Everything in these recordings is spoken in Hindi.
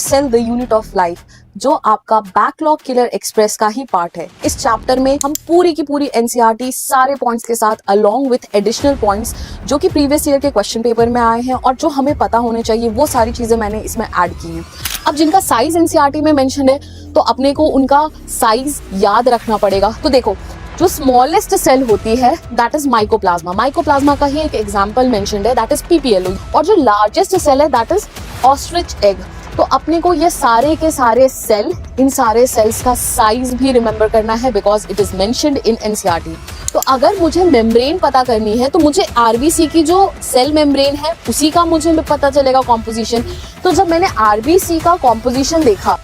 Cell the unit of life, जो आपका बैकलॉग किलर एक्सप्रेस का ही पार्ट है। इस चैप्टर में हम पूरी की पूरी एनसीईआरटी सारे पॉइंट्स के साथ अलोंग विथ एडिशनल पॉइंट्स जो कि प्रीवियस ईयर के क्वेश्चन पेपर में आए हैं और जो हमें पता होने चाहिए, वो सारी चीजें मैंने इसमें ऐड की हैं। अब जिनका साइज एनसीईआरटी में मेंशन है तो अपने को उनका साइज याद रखना पड़ेगा। तो देखो, जो स्मॉलेस्ट सेल होती है दैट इज माइकोप्लाज्मा। माइकोप्लाज्मा का ही एक एग्जांपल मेंशन्ड है, दैट इज पीपीएल। और जो लार्जेस्ट सेल है दैट इज ऑस्ट्रिच एग। तो अपने को ये सारे के सारे सेल, इन सारे सेल्स का साइज भी रिमेंबर करना है because it is mentioned in NCERT. तो अगर मुझे मेम्ब्रेन पता करनी है तो मुझे आरबीसी की जो सेल मेम्ब्रेन है उसी का मुझे पता चलेगा कॉम्पोजिशन। तो जब मैंने आरबीसी का कॉम्पोजिशन देखा,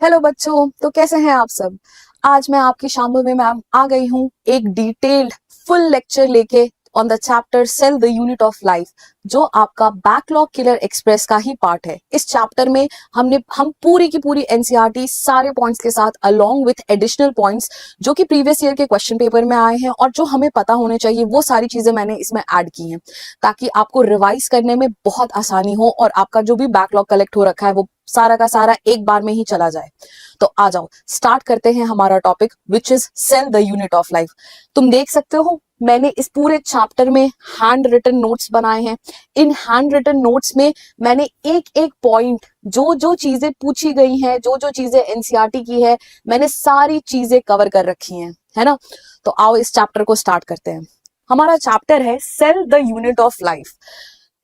हेलो बच्चों, तो कैसे हैं आप सब। आज मैं आपकी शाम में मैम आ गई हूँ एक डिटेल्ड फुल लेक्चर लेके on the chapter cell the unit of life, जो आपका बैकलॉग किलर एक्सप्रेस का ही पार्ट है। इस चैप्टर में हम पूरी की पूरी एनसीईआरटी सारे पॉइंट्स के साथ अलोंग विथ एडिशनल पॉइंट्स जो कि प्रीवियस ईयर के क्वेश्चन पेपर में आए हैं और जो हमें पता होने चाहिए, वो सारी चीजें मैंने इसमें ऐड की हैं ताकि आपको रिवाइज करने में बहुत आसानी हो और आपका जो भी बैकलॉग कलेक्ट हो रखा है वो सारा का सारा एक बार में ही चला जाए। तो आ जाओ स्टार्ट करते हैं हमारा topic which is cell the unit of life. तुम देख सकते हो मैंने इस पूरे चैप्टर में हैंड रिटन नोट्स बनाए हैं। इन हैंड रिटन नोट्स में मैंने एक एक पॉइंट, जो जो चीजें पूछी गई हैं, जो जो चीजें एनसीईआरटी की है, मैंने सारी चीजें कवर कर रखी हैं, है ना। तो आओ इस चैप्टर को स्टार्ट करते हैं। हमारा चैप्टर है cell the unit of life.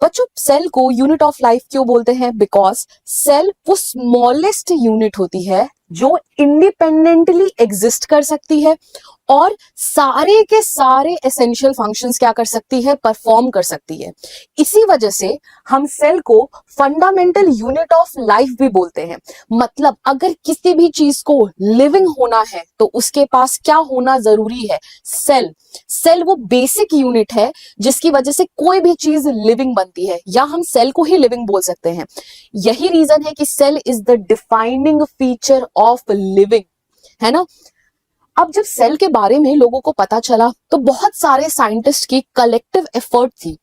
बच्चों, सेल को यूनिट ऑफ लाइफ क्यों बोलते हैं? बिकॉज सेल वो स्मॉलेस्ट यूनिट होती है जो इंडिपेंडेंटली एग्जिस्ट कर सकती है और सारे के सारे एसेंशियल फंक्शंस क्या कर सकती है, परफॉर्म कर सकती है। इसी वजह से हम सेल को फंडामेंटल यूनिट ऑफ लाइफ भी बोलते हैं। मतलब अगर किसी भी चीज को लिविंग होना है तो उसके पास क्या होना जरूरी है? सेल। सेल वो बेसिक यूनिट है जिसकी वजह से कोई भी चीज लिविंग बनती है, या हम सेल को ही लिविंग बोल सकते हैं। यही रीजन है कि cell is the defining feature of living, है ना। अब जब सेल के बारे में लोगों को पता चला तो बहुत सारे साइंटिस्ट की कलेक्टिव एफर्ट थी।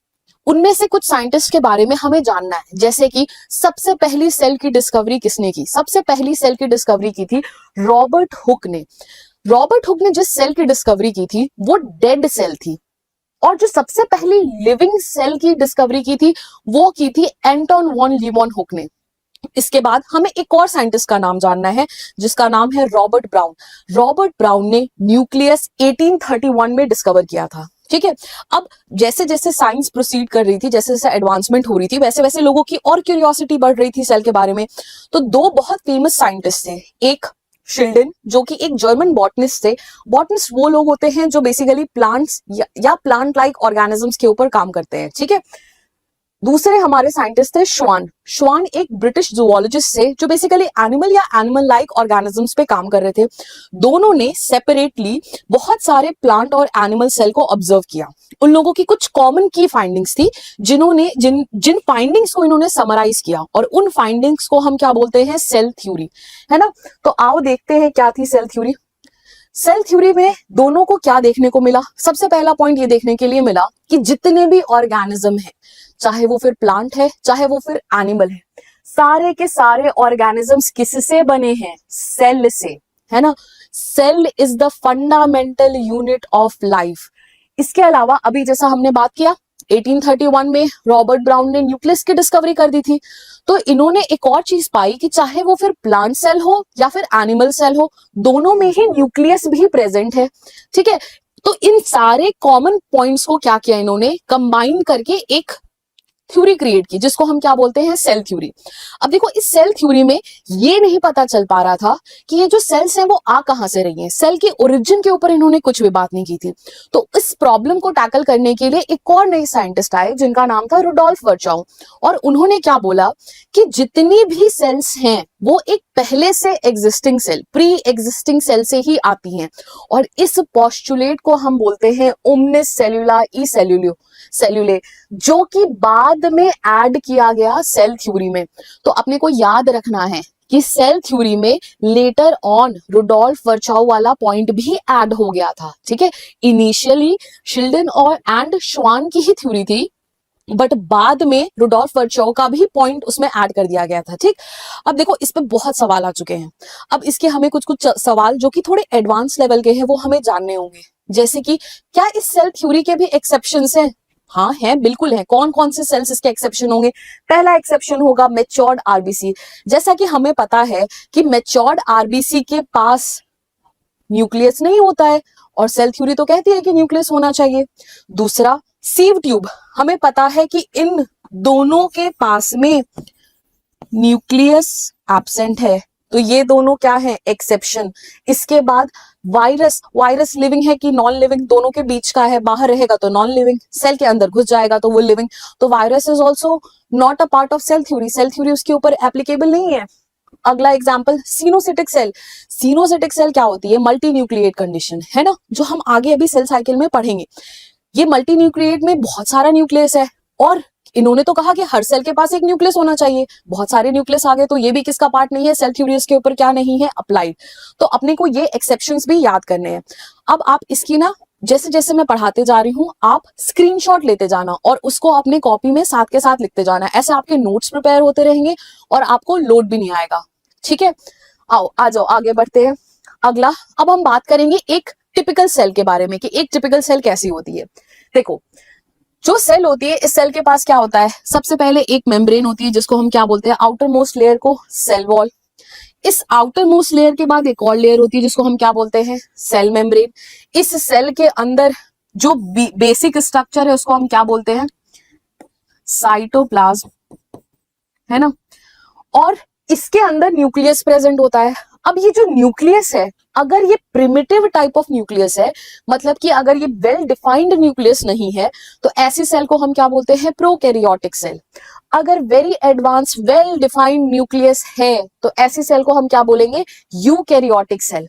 उनमें से कुछ साइंटिस्ट के बारे में हमें जानना है, जैसे कि सबसे पहली सेल की डिस्कवरी किसने की? सबसे पहली सेल की डिस्कवरी की थी रॉबर्ट हुक ने। रॉबर्ट हुक ने जिस सेल की डिस्कवरी की थी वो डेड सेल थी, और जो सबसे पहली लिविंग सेल की डिस्कवरी की थी वो की थी एंटोन वॉन लीमन हुक ने। इसके बाद हमें एक और साइंटिस्ट का नाम जानना है जिसका नाम है रॉबर्ट ब्राउन। रॉबर्ट ब्राउन ने न्यूक्लियस 1831 में डिस्कवर किया था। ठीक है। अब जैसे जैसे साइंस प्रोसीड कर रही थी, जैसे जैसे एडवांसमेंट हो रही थी, वैसे वैसे लोगों की और क्यूरियोसिटी बढ़ रही थी सेल के बारे में। तो दो बहुत फेमस साइंटिस्ट थे, एक शिल्डन जो कि एक जर्मन बॉटनिस्ट थे। बॉटनिस्ट वो लोग होते हैं जो बेसिकली प्लांट्स या प्लांट लाइक ऑर्गेनिजम्स के ऊपर काम करते हैं। ठीक है। दूसरे हमारे साइंटिस्ट थे श्वान। श्वान एक ब्रिटिश जूलॉजिस्ट थे जो बेसिकली एनिमल या एनिमल लाइक ऑर्गेनिजम्स पे काम कर रहे थे। दोनों ने सेपरेटली बहुत सारे प्लांट और एनिमल सेल को ऑब्जर्व किया। उन लोगों की कुछ कॉमन की फाइंडिंग्स थी जिन्होंने जिन फाइंडिंग्स को इन्होंने समराइज किया, और उन फाइंडिंग्स को हम क्या बोलते हैं? सेल थ्योरी, है ना। तो आओ देखते हैं क्या थी सेल थ्योरी। सेल थ्योरी में दोनों को क्या देखने को मिला? सबसे पहला पॉइंट ये देखने के लिए मिला कि जितने भी ऑर्गेनिज्म है, चाहे वो फिर प्लांट है चाहे वो फिर एनिमल है, सारे के सारे ऑर्गेनिजम्स किससे बने हैं? सेल से, है ना। Cell is the fundamental unit of life. इसके अलावा अभी जैसा हमने बात किया 1831 में रॉबर्ट ब्राउन ने न्यूक्लियस की डिस्कवरी कर दी थी। तो इन्होंने एक और चीज पाई कि चाहे वो फिर प्लांट सेल हो या फिर एनिमल सेल हो, दोनों में ही न्यूक्लियस भी प्रेजेंट है। ठीक है। तो इन सारे कॉमन पॉइंट्स को क्या किया इन्होंने? कंबाइन करके एक थ्योरी क्रिएट की जिसको हम क्या बोलते हैं? Cell theory. अब देखो, इस सेल थ्योरी में ये नहीं पता चल पा रहा था कि ये जो सेल्स हैं वो आ कहां से रही हैं। सेल के ओरिजिन के ऊपर इन्होंने कुछ भी बात नहीं की थी। तो इस प्रॉब्लम को टैकल करने के लिए एक और नए साइंटिस्ट आए जिनका नाम था रुडोल्फ वर्चाउ, और उन्होंने क्या बोला कि जितनी भी सेल्स हैं वो एक पहले से existing cell, pre existing cell से ही आती हैं, और इस पोस्टुलेट को हम बोलते हैं ओमनिस सेल्यूला ई सेल्यूले, जो कि बाद में ऐड किया गया सेल थ्योरी में। तो अपने को याद रखना है कि सेल थ्योरी में लेटर ऑन रुडोल्फ वर्चाउ वाला पॉइंट भी ऐड हो गया था। ठीक है। इनिशियली शिल्डन और एंड श्वान की ही थ्योरी थी, बट बाद में रुडोल्फ वर्चोव का भी पॉइंट उसमें ऐड कर दिया गया था। ठीक, अब देखो इस पे बहुत सवाल आ चुके हैं। अब इसके हमें कुछ कुछ सवाल जो कि थोड़े एडवांस लेवल के हैं वो हमें जानने होंगे, जैसे कि क्या इस सेल थ्योरी के भी एक्सेप्शंस हैं? हाँ है, बिल्कुल है। कौन कौन से सेल्स इसके एक्सेप्शन होंगे? पहला एक्सेप्शन होगा मैच्योर्ड आरबीसी। जैसा कि हमें पता है कि मैच्योर्ड आरबीसी के पास न्यूक्लियस नहीं होता है और सेल थ्योरी तो कहती है कि न्यूक्लियस होना चाहिए। दूसरा, सीव ट्यूब, हमें पता है कि इन दोनों के पास में न्यूक्लियस एब्सेंट है, तो ये दोनों क्या है? एक्सेप्शन। इसके बाद वायरस, वायरस लिविंग है कि नॉन लिविंग? दोनों के बीच का है, बाहर रहेगा तो नॉन लिविंग, सेल के अंदर घुस जाएगा तो वो लिविंग, तो virus is also not a part of cell theory, cell theory उसके ऊपर एप्लीकेबल नहीं है। अगला example, coenocytic cell. Coenocytic cell क्या होती है? मल्टी न्यूक्लिएट कंडीशन, है ना, जो हम आगे अभी सेल साइकिल में पढ़ेंगे। ये मल्टी न्यूक्लिएट में बहुत सारा न्यूक्लियस है और इन्होंने तो कहा कि हर सेल के पास एक न्यूक्लियस होना चाहिए, बहुत सारे न्यूक्लियस आ गए तो ये भी किसका पार्ट नहीं है? सेल थ्योरी इसके ऊपर क्या नहीं है? अप्लाइड। तो अपने को ये एक्सेप्शंस भी याद करने हैं। अब आप इसकी ना जैसे जैसे मैं पढ़ाते जा रही हूँ आप स्क्रीनशॉट लेते जाना और उसको अपने कॉपी में साथ के साथ लिखते जाना, ऐसे आपके नोट्स प्रिपेयर होते रहेंगे और आपको लोड भी नहीं आएगा। ठीक है, आओ आ जाओ आगे बढ़ते हैं। अगला, अब हम बात करेंगे एक टिपिकल सेल के बारे में कि एक टिपिकल सेल कैसी होती है। देखो, जो सेल होती है, इस सेल के पास क्या होता है? सबसे पहले एक मेम्ब्रेन होती है जिसको हम क्या बोलते हैं? आउटर मोस्ट लेयर को सेल वॉल। इस आउटर मोस्ट लेयर के बाद एक और लेयर होती है जिसको हम क्या बोलते हैं? Cell membrane. इस सेल के अंदर जो बेसिक स्ट्रक्चर है उसको हम क्या बोलते हैं? साइटोप्लाज्म, है ना। और इसके अंदर न्यूक्लियस प्रेजेंट होता है। अब ये जो न्यूक्लियस है, अगर ये प्रिमिटिव टाइप ऑफ न्यूक्लियस है, मतलब कि अगर ये वेल डिफाइंड न्यूक्लियस नहीं है, तो ऐसी सेल को हम क्या बोलते हैं? Prokaryotic cell. अगर very advance well defined nucleus है तो ऐसी सेल को हम क्या बोलेंगे? Eukaryotic cell.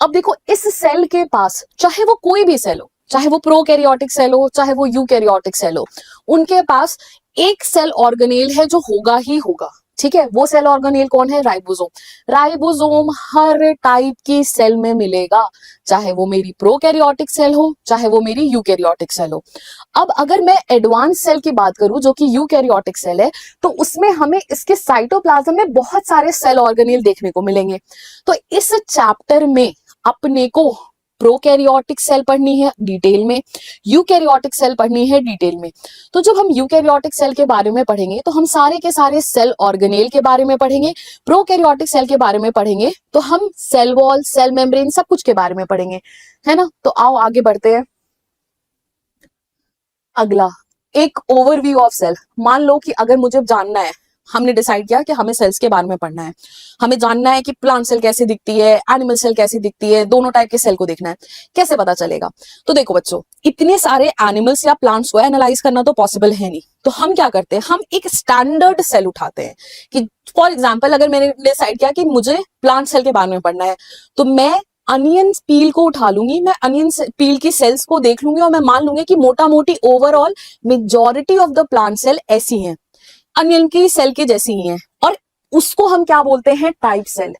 अब देखो, इस सेल के पास चाहे वो कोई भी सेल हो, चाहे वो प्रोकैरियोटिक सेल हो चाहे वो यूकैरियोटिक सेल हो, उनके पास एक सेल ऑर्गेनेल है जो होगा ही होगा। ठीक है, वो सेल ऑर्गेनेल कौन है? राइबोसोम। राइबोसोम हर टाइप की सेल में मिलेगा, चाहे वो मेरी प्रोकैरियोटिक सेल हो चाहे वो मेरी यूकैरियोटिक सेल हो। अब अगर मैं एडवांस सेल की बात करूं जो कि यूकैरियोटिक सेल है, तो उसमें हमें इसके साइटोप्लाज्म में बहुत सारे सेल ऑर्गेनेल देखने को मिलेंगे। तो इस चैप्टर में अपने को प्रोकैरियोटिक सेल पढ़नी है डिटेल में, यूकैरियोटिक सेल पढ़नी है डिटेल में। तो जब हम यूकैरियोटिक सेल के बारे में पढ़ेंगे तो हम सारे के सारे सेल ऑर्गेनेल के बारे में पढ़ेंगे, प्रोकैरियोटिक सेल के बारे में पढ़ेंगे, तो हम सेल वॉल, सेल मेम्ब्रेन, सब कुछ के बारे में पढ़ेंगे, है ना। तो आओ आगे बढ़ते हैं। अगला, एक ओवरव्यू ऑफ सेल। मान लो कि अगर मुझे जानना है, हमने डिसाइड किया कि हमें सेल्स के बारे में पढ़ना है, हमें जानना है कि प्लांट सेल कैसे दिखती है, एनिमल सेल कैसे दिखती है, दोनों टाइप के सेल को देखना है, कैसे पता चलेगा? तो देखो बच्चों, इतने सारे एनिमल्स या प्लांट्स को एनालाइज करना तो पॉसिबल है नहीं, तो हम क्या करते हैं? हम एक स्टैंडर्ड सेल उठाते हैं कि फॉर एग्जाम्पल अगर मैंने डिसाइड किया कि मुझे प्लांट सेल के बारे में पढ़ना है, तो मैं अनियन पील को उठा लूंगी, मैं अनियन पील की सेल्स को देख लूंगी और मैं मान लूंगी कि मोटा मोटी overall majority of the plant cell ऐसी हैं, अनियन की सेल की जैसी ही हैं, और उसको हम क्या बोलते हैं? Type cell.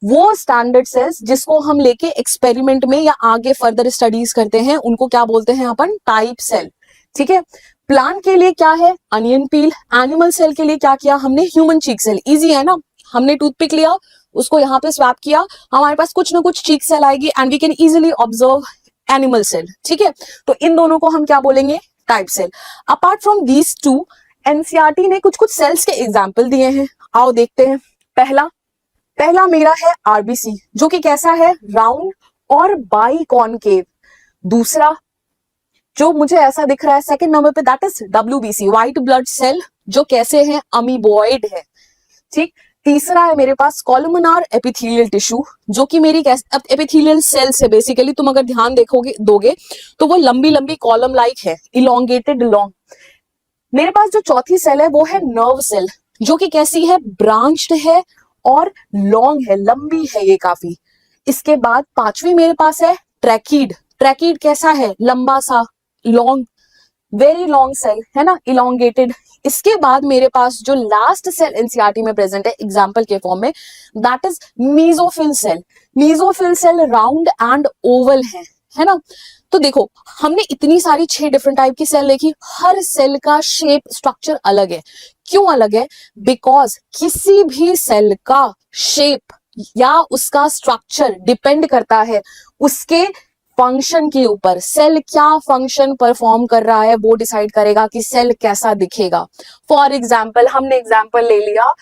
वो स्टैंडर्ड सेल्स जिसको हम लेके एक्सपेरिमेंट में या आगे फर्दर स्टडीज करते हैं उनको क्या बोलते हैं अपन? Type cell. ठीक है, प्लांट के लिए क्या है? अनियन पील। एनिमल सेल के लिए क्या किया हमने? ह्यूमन चीक सेल। इजी है ना, हमने टूथपिक लिया, उसको यहाँ पे स्वैप किया, हमारे पास कुछ ना कुछ चीक सेल आएगी and we can easily observe animal cell. ठीक है, तो इन दोनों को हम क्या बोलेंगे? Type cell. Apart from these two, NCERT ने कुछ कुछ सेल्स के एग्जाम्पल दिए हैं, आओ देखते हैं। पहला मेरा है आरबीसी, जो कि कैसा है? राउंड और बाई कॉनकेव। दूसरा जो मुझे ऐसा दिख रहा है सेकंड नंबर पे, that is WBC, white blood cell, जो कैसे हैं? अमीबॉइड है। ठीक, तीसरा है मेरे पास कॉलमनार एपिथेलियल टिश्यू, जो कि मेरी एपिथेलियल सेल्स है बेसिकली, तुम अगर ध्यान दोगे तो वो लंबी लंबी कॉलम लाइक है, इलोंगेटेड लॉन्ग। मेरे पास जो चौथी सेल है वो है नर्व सेल, जो कि कैसी है? ब्रांच्ड है और लॉन्ग है, लंबी है ये काफी। इसके बाद पांचवी मेरे पास है ट्रैकीड। ट्रैकीड कैसा है? लंबा सा, लॉन्ग, वेरी लॉन्ग सेल, है ना, इलोंगेटेड। इसके बाद मेरे पास जो लास्ट सेल एनसीईआरटी में प्रेजेंट है एग्जांपल के फॉर्म में, that is mesophyll cell. Mesophyll cell round and oval है है ना। तो देखो हमने इतनी सारी 6 डिफरेंट टाइप की सेल देखी, हर सेल का शेप स्ट्रक्चर अलग है। क्यों अलग है? बिकॉज किसी भी सेल का शेप या उसका स्ट्रक्चर डिपेंड करता है उसके फंक्शन के ऊपर। सेल क्या फंक्शन परफॉर्म कर रहा है वो डिसाइड करेगा कि सेल कैसा दिखेगा। फॉर एग्जाम्पल हमने एग्जाम्पल ले लिया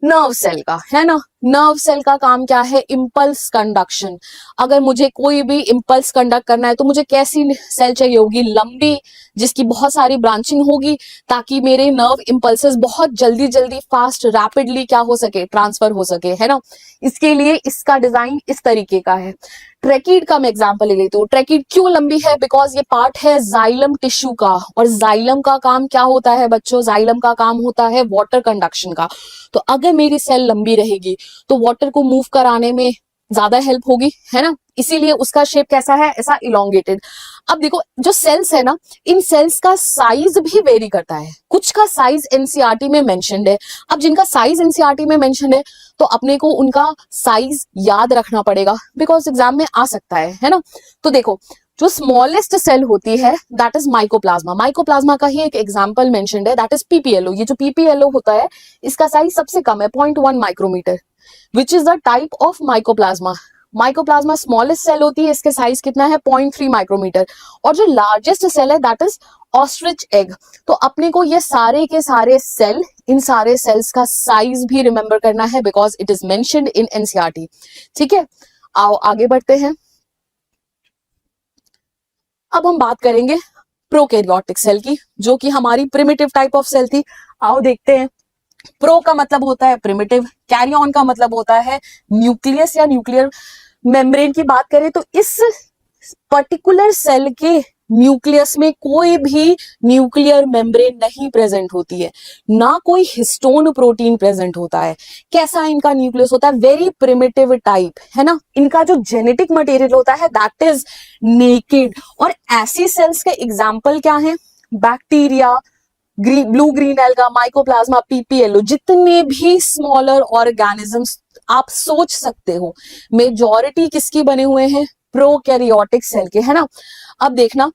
नर्व सेल का, है ना। नर्व सेल का काम क्या है? Impulse conduction. अगर मुझे कोई भी इंपल्स कंडक्ट करना है तो मुझे कैसी सेल चाहिए होगी? लंबी, जिसकी बहुत सारी ब्रांचिंग होगी ताकि मेरे नर्व इंपल्सेस बहुत जल्दी जल्दी फास्ट रैपिडली क्या हो सके? ट्रांसफर हो सके, है ना। इसके लिए इसका डिजाइन इस तरीके का है। ट्रेकीड का मैं एग्जांपल ले लेती हूँ। ट्रेकीड क्यों लंबी है? बिकॉज ये पार्ट है जाइलम टिश्यू का, और जाइलम का काम क्या होता है बच्चों? जाइलम का काम होता है वाटर कंडक्शन का। तो अगर मेरी सेल लंबी रहेगी तो वाटर को मूव कराने में ज्यादा हेल्प होगी, है ना। इसीलिए उसका शेप कैसा है? ऐसा इलोंगेटेड। अब देखो जो सेल्स है ना, इन सेल्स का साइज भी वेरी करता है। कुछ का साइज एनसीईआरटी में मेंशन्ड है। अब जिनका साइज एनसीईआरटी में मेंशन्ड है तो अपने को उनका साइज याद रखना पड़ेगा, बिकॉज एग्जाम में आ सकता है ना। तो देखो जो स्मॉलेस्ट सेल होती है दैट इज माइकोप्लाज्मा। माइकोप्लाज्मा का ही एक एग्जांपल मेंशन्ड है, दैट इज पीपीएलओ। ये जो पीपीएलओ होता है इसका साइज सबसे कम है 0.1 micrometer, which is the type of mycoplasma. Mycoplasma smallest cell होती है, इसके साइज कितना है? 0.3 माइक्रोमीटर। और जो लार्जेस्ट सेल है दैट इज ऑस्ट्रिच एग। तो अपने को ये सारे के सारे सेल, इन सारे सेल्स का साइज भी रिमेंबर करना है because it is mentioned in NCERT. ठीक है, आओ आगे बढ़ते हैं। अब हम बात करेंगे प्रोकैरियोटिक सेल की, जो कि हमारी प्रिमिटिव टाइप ऑफ सेल थी। आओ देखते हैं। प्रो का मतलब होता है प्रिमिटिव, कैरी ऑन का मतलब होता है न्यूक्लियस या न्यूक्लियर मेम्ब्रेन की बात करें तो इस पर्टिकुलर सेल के न्यूक्लियस में कोई भी न्यूक्लियर मेम्ब्रेन नहीं प्रेजेंट होती है, ना कोई हिस्टोन प्रोटीन प्रेजेंट होता है। कैसा इनका न्यूक्लियस होता है? वेरी प्रिमिटिव टाइप, है ना। इनका जो जेनेटिक मटेरियल होता है दैट इज नेकेड। और ऐसी सेल्स के एग्जाम्पल क्या है? Bacteria, blue green alga, mycoplasma, PPLO, जितने भी स्मॉलर ऑर्गेनिजम्स आप सोच सकते हो, मेजॉरिटी किसकी बने हुए हैं? प्रोकैरियोटिक सेल के, है ना। अब देखना